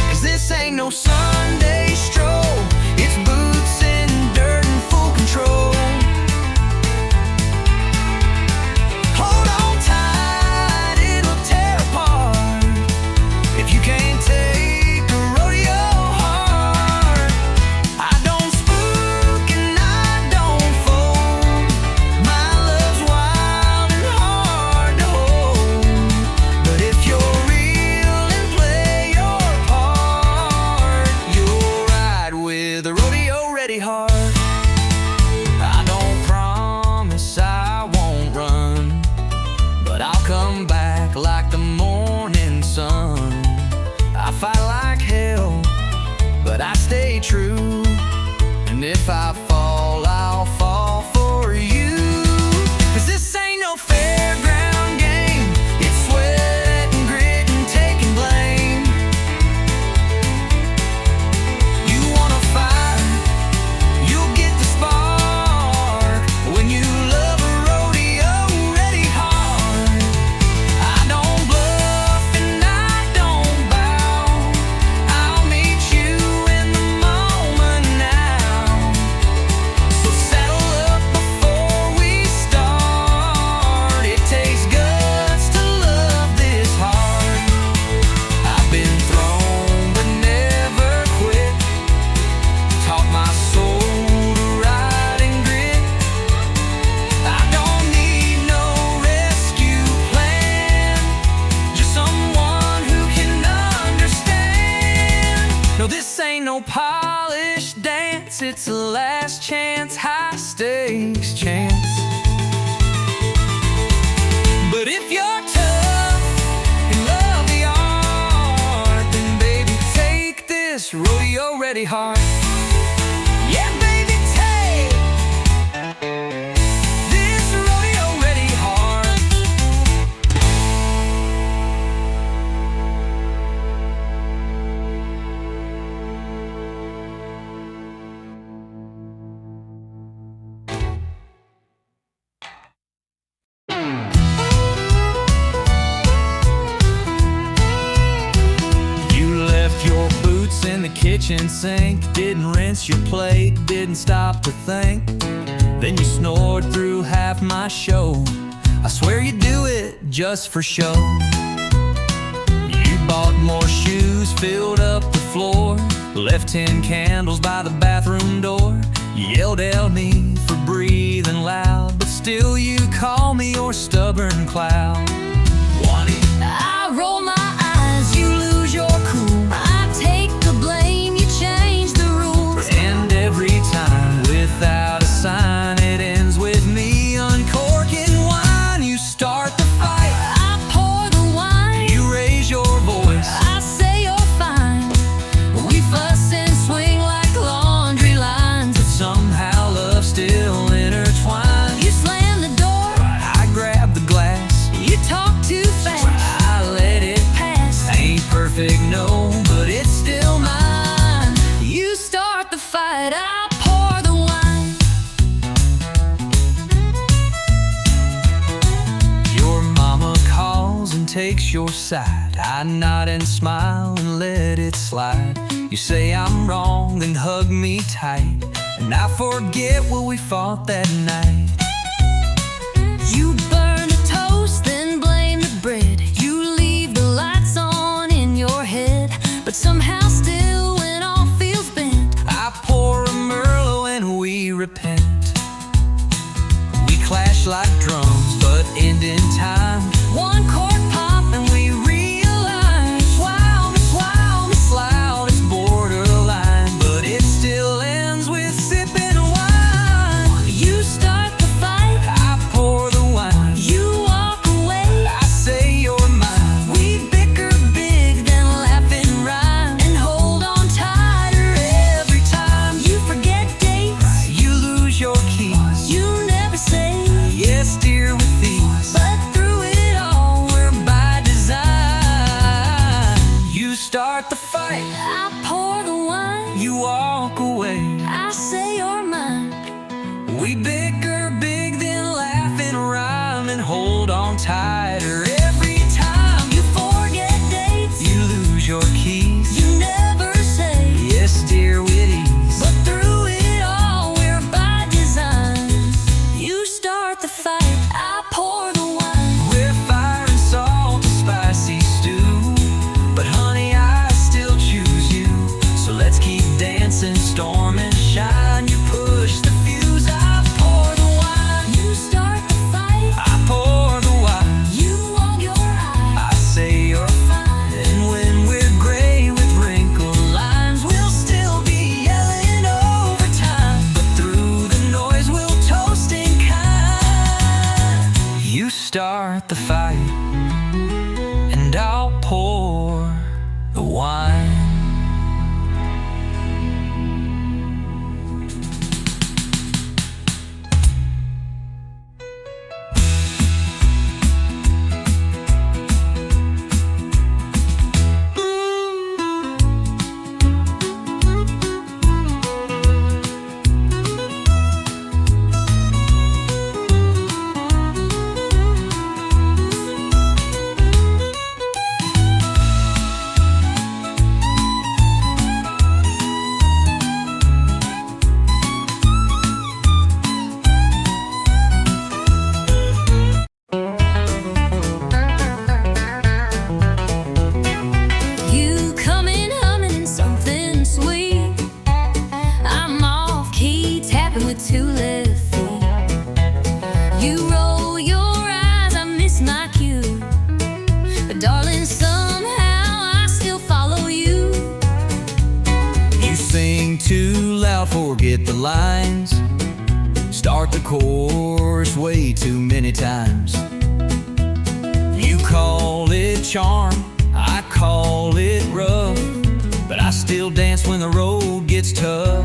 'cause this ain't no Sunday stroll. It's boots in dirt and full control. Hold on tight, it'll tear apart if you can't take a rodeo hard. I don't spook and I don't fold. My love's wild and hard to hold. But if you're real and play your part, you'll ride with a rodeo ready hard. I don't promise I won't run, but I'll come back like the morning sun. I fight like hell, but I stay true. And if I fall, I'll fall for you. 'Cause this ain't no fairground game. It's sweat and grit and taking blame. You wanna fight, you'll get the spark when you love a rodeo ready hard. I don't bluff and I don't bow. I'll meet you in the moment now. So saddle up before we start. It takes guts to love this hard. I've been thrown but never quit. Taught my soul to ride and grit. I don't need no rescue plan, just someone who can understand. No, this ain't no polished dance. It's a last chance, high stakes chance. But if you're tough and love the art, then baby take this rodeo ready hard. Yeah, baby, take this rodeo ready hard. You left your boots in the kitchen sink, didn't rinse your plate, didn't stop to think. Then you snored through half my show. I swear you do it just for show. You bought more shoes, filled up the floor, left 10 candles by the bathroom door. You yelled at me for breathing loud, but still you call me your stubborn cloud. I roll my eyes, you lose your cool. I take the blame, you change the rules. And every time without a sign, it ends with me uncorking wine. You start the fight, I pour the wine, you raise your voice. I say you're fine. We fuss and swing like laundry lines, But somehow love's still intertwined. you slam the door, I grab the glass, you perfect, no, but it's still mine. You start the fight, I pour the wine. Your mama calls and takes your side. I nod and smile and let it slide. You say I'm wrong, then hug me tight, and I forget what we fought that night. You burn the toast, then blame the bread. You leave the lights on in your head, but somehow still when all feels bent, I pour a Merlot and we repent. We clash like drums, but end in time. one chord pop and we realize, wow, It's loud, it's borderline, but it still ends with sipping wine. you start the fight, I pour the wine, you walk away. I say you're mine. We bicker big, then laugh and rhyme, and hold on tighter every time. You forget dates, You lose your keys, you never say yes dear with these, but through it all, we're by design. you start the fight, I pour the wine, you walk away. I say you're mine. We bicker big, then laugh and rhyme, and hold on tighter every time. You forget dates, You lose your keys, you never say yes dear with ease, but through it all, we're by design. You start the fight, I pour the wine. we're fire and salt, a spicy stew, but honey, I still choose you. So let's keep dancing, storm and shine. You push the fuse, I pour the wine. You start the fight, I pour the wine, you walk your eye. I say you're fine. And when we're gray with wrinkled lines, we'll still be yelling overtime, but through the noise we'll toast in kind. You start the fight, and I'll pour the wine. You come in humming in something sweet. I'm off key, tapping with two left feet. You roll your eyes, I miss my cue, but darling, somehow I still follow you. You sing too loud, forget the lines, start the chorus way too many times. You call it charm, I call it rough, but I still dance when the road gets tough.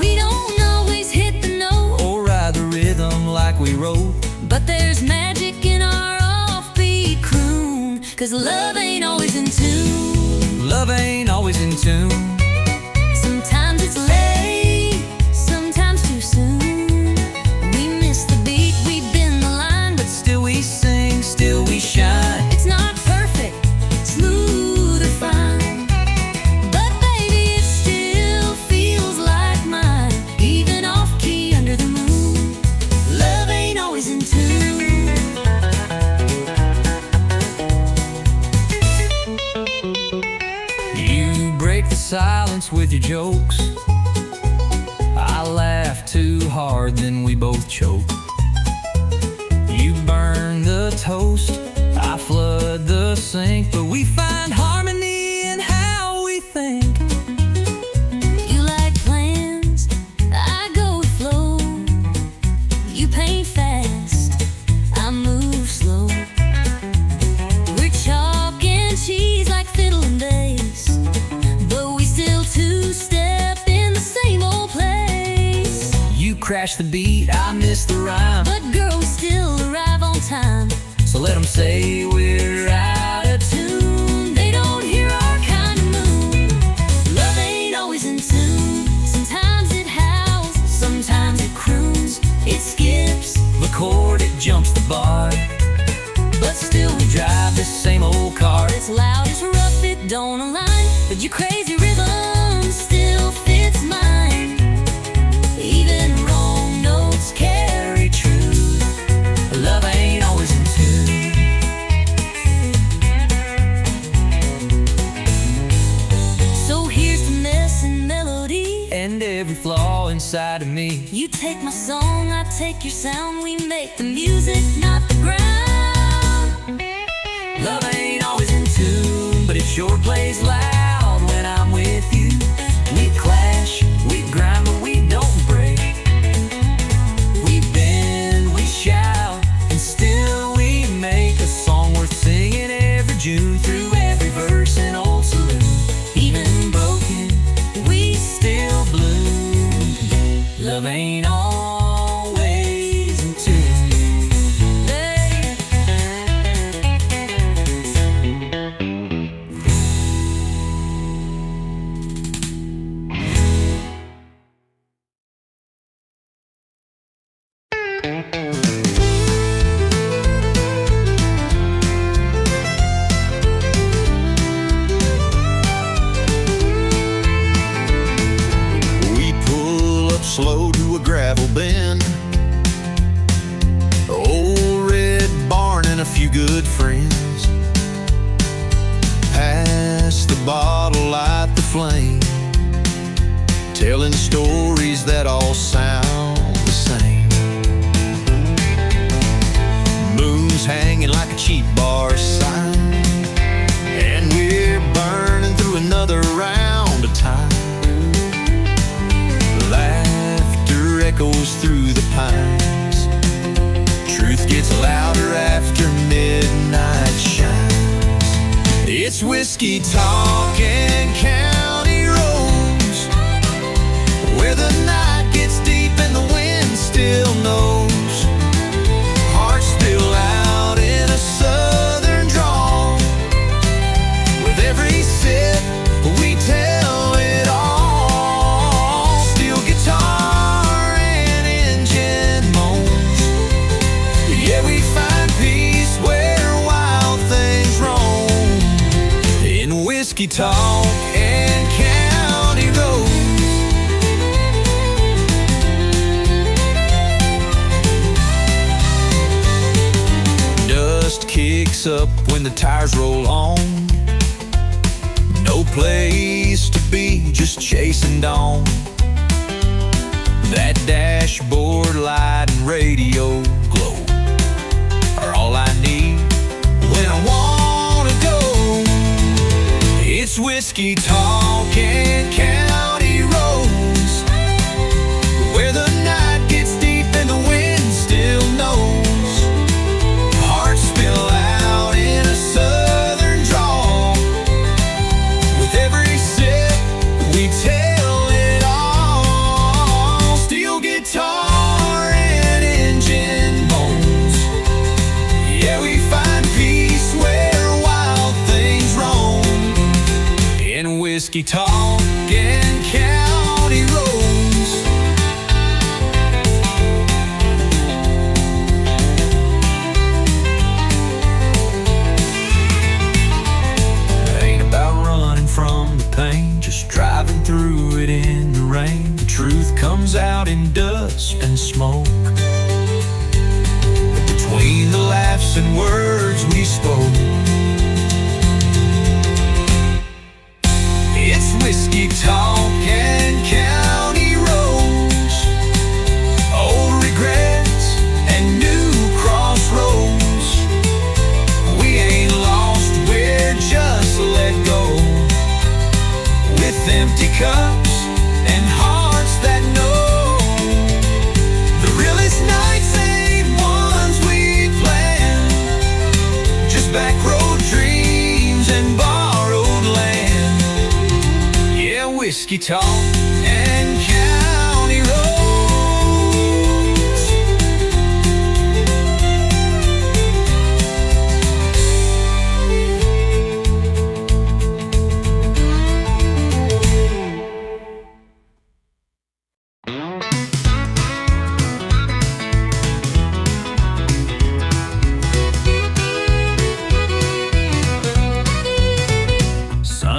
We don't always hit the note, Or ride the rhythm like we wrote. but there's magic in our offbeat croon, 'cause love ain't always in tune. Love ain't always in tune. Sometimes it's late, sometimes too soon. We miss the beat, we bend the line, but Still we sing, still we shine. it's not perfect, smooth or fine. But baby, it still feels like mine, even off key under the moon. Love ain't always in tune. You break the silence with your jokes. I laugh too hard, then we both choke. You burn the toast, I flood the sink, but we find harmony in how we think. You like plans, I go with flow. You paint fast, I move slow. We're chalk and cheese like fiddle and bass, but we still two-step in the same old place. You crash the beat, I miss the rhyme, But girl, we still arrive on time. so let 'em say we're out of tune. They don't align, but your crazy rhythm still fits mine. Even wrong notes carry truth. Love ain't always in tune. So here's the mess and melody, and every flaw inside of me. you take my song, I take your sound. We make the music, not the ground. Love ain't always in tune, but it sure plays loud when I'm with you. We clash, we grind, but we don't break. We bend, we shout, and still we make a song worth singing every June. Through every verse and old saloon, even broken, we still bloom. Love ain't always in tune. We pull up slow to a gravel bend, old red barn and a few good friends. Pass the bottle, light the flame, telling stories that all sound the same. Moon's hanging like a cheap bar sign, and we're burning through another round of time. Laughter echoes through the pines. Truth gets louder after midnight shines. It's whiskey talk and county roads, where the night gets deep and the wind still knows. Hearts spill out in a southern drawl. With every sip we tell it all. Steel guitar and engine moans. Yeah, we find peace where wild things roam. In whiskey talk and county roads. Dust kicks up when the tires roll on. No place to be, just chasing dawn. That dashboard light and radio glow are all I need when I wanna go. It's whiskey talk and county roads, where the night gets deep and the wind still knows. Hearts spill out in a southern drawl. With every sip we tell it all. Steel guitar and engine moans. Yeah, we find peace where wild things roam. In whiskey talk and county roads. Ain't about running from the pain, just driving through it in the rain. The truth comes out in dust and smoke. Between the laughs and words we spoke. It's whiskey talk and county roads. Old regrets and new crossroads. We ain't lost, we're just let go. With empty cups and hearts that know. The realest nights ain't ones we planned, just back road dreams and borrowed land. Yeah, whiskey talk and county roads.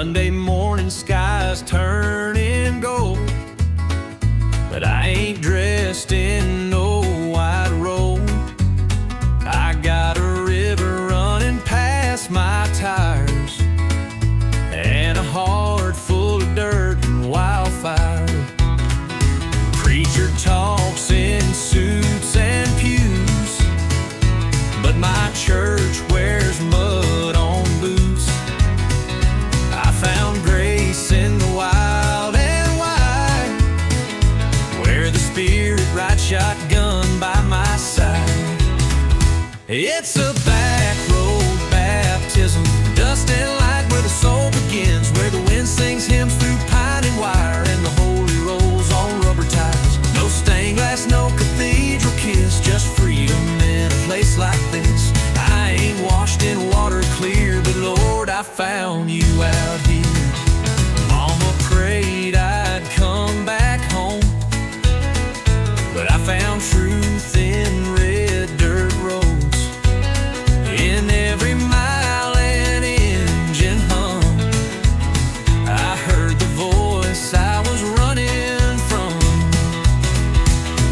Monday morning skies turning gold, but I ain't dressed in no white robe. I got a river running past my tires and a heart full of dirt and wildfire. Preacher talks in suits and pews, but my church wears mud on boots. I found grace in the wild and wide, where the Spirit rides shotgun by my side. It's a back road baptism, dust and light where the soul begins, where the wind sings hymns through pine and wire, and the holy rolls on rubber tires. No stained glass, no cathedral kiss, just freedom in a place like this. I ain't washed in water clear, but Lord, I found you out here. Mama prayed I'd come back home, but I found truth in red dirt roads. In every mile an engine hum, I heard the voice I was running from.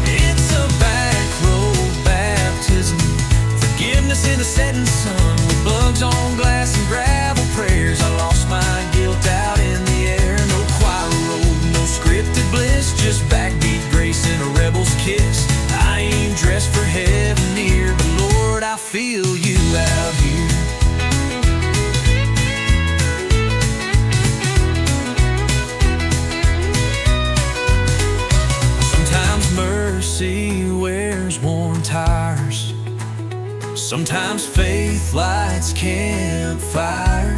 It's a back road baptism, forgiveness in the setting sun, with bugs on glass and gravel prayers. I lost my guilt out in the air. No choir road, no scripted bliss, just backbeat grace and a rebel's kiss. I ain't dressed for heaven near, but Lord, I feel you out here. Sometimes mercy wears worn tires, sometimes faith lights campfire,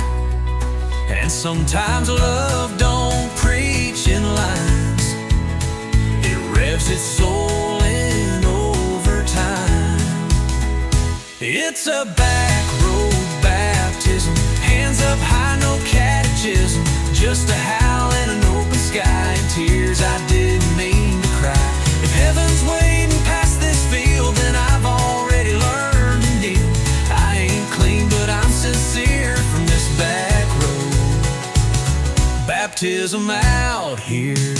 and sometimes love don't preach in lines. It revs its soul in overtime. It's a back road baptism, hands up high, no catechism, just a howl and an open sky and tears I didn't mean to cry. If heaven's waiting past this field, then I've already learned to kneel. I ain't clean, but I'm sincere from this back road baptism out here.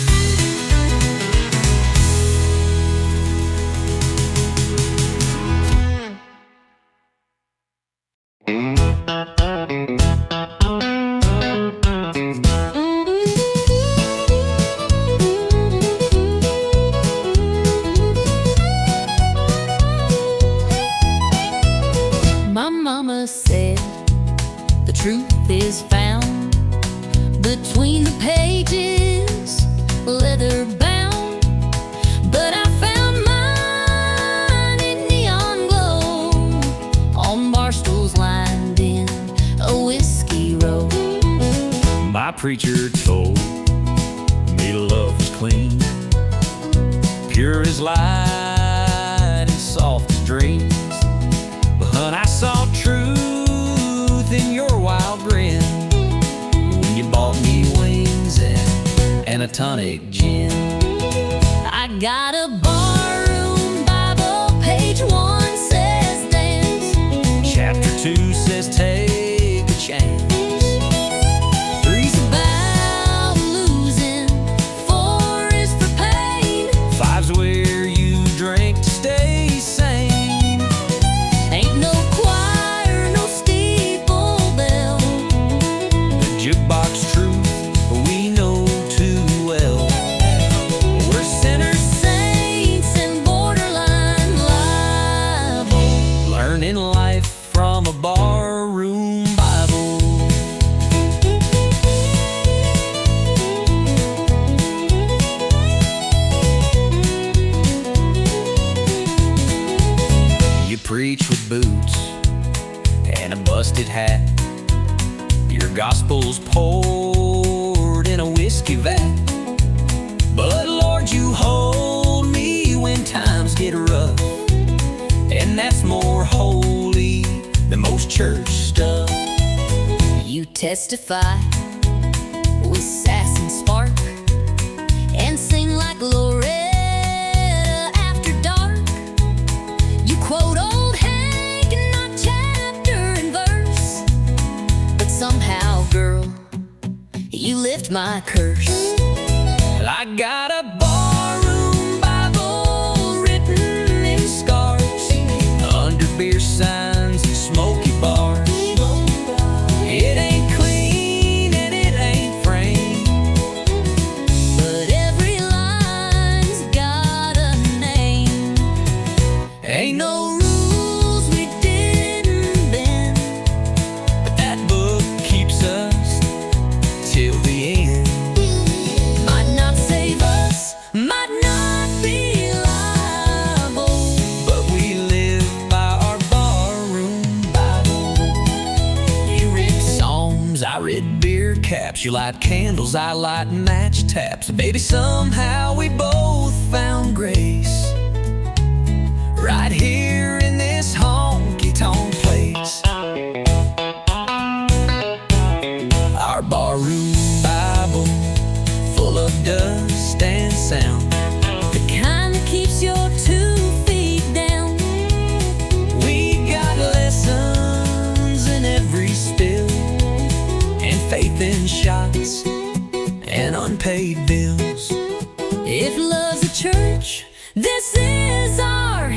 My mama said the truth is found between the pages, leather bound. But I found mine in neon glow on bar stools lined in a whiskey row. My preacher told me love was clean, pure as light and soft as dreams. But I saw truth in your wild grin when you bought me wings and a tonic gin. I got a barroom Bible, page 1 says dance, Chapter 2 says take a chance. 3's about losing, 4 is for pain, 5's where you drink to stay sane. ain't no choir, no steeple bell, The jukebox truth we know too well. We're sinners, saints and borderline liable, learning life from a barroom Bible. You preach with boots and a busted hat, your gospel's poured in a whiskey vat. But Lord, you hold me when times get rough, and that's more holy than most church stuff. you testify with sass and spark, and sing like Loretta after dark. You quote old Hank and not chapter and verse, but somehow, girl, you lift my curse. I got a barroom Bible written in scars, under beer signs and smoky bars. It ain't clean and it ain't framed, but every line's got a name. ain't no rules we didn't bend, but that book keeps us till the end. Might not save us, might not be liable, But we live by our barroom Bible. You read Psalms, I read beer caps. You light candles, I light match taps. Baby, somehow we both found grace right here in this honky tonk place. Our barroom Bible, full of dust and sound. the kind that keeps your 2 feet down. We got lessons in every spill, and faith in shots and unpaid bills. If love's a church, this is our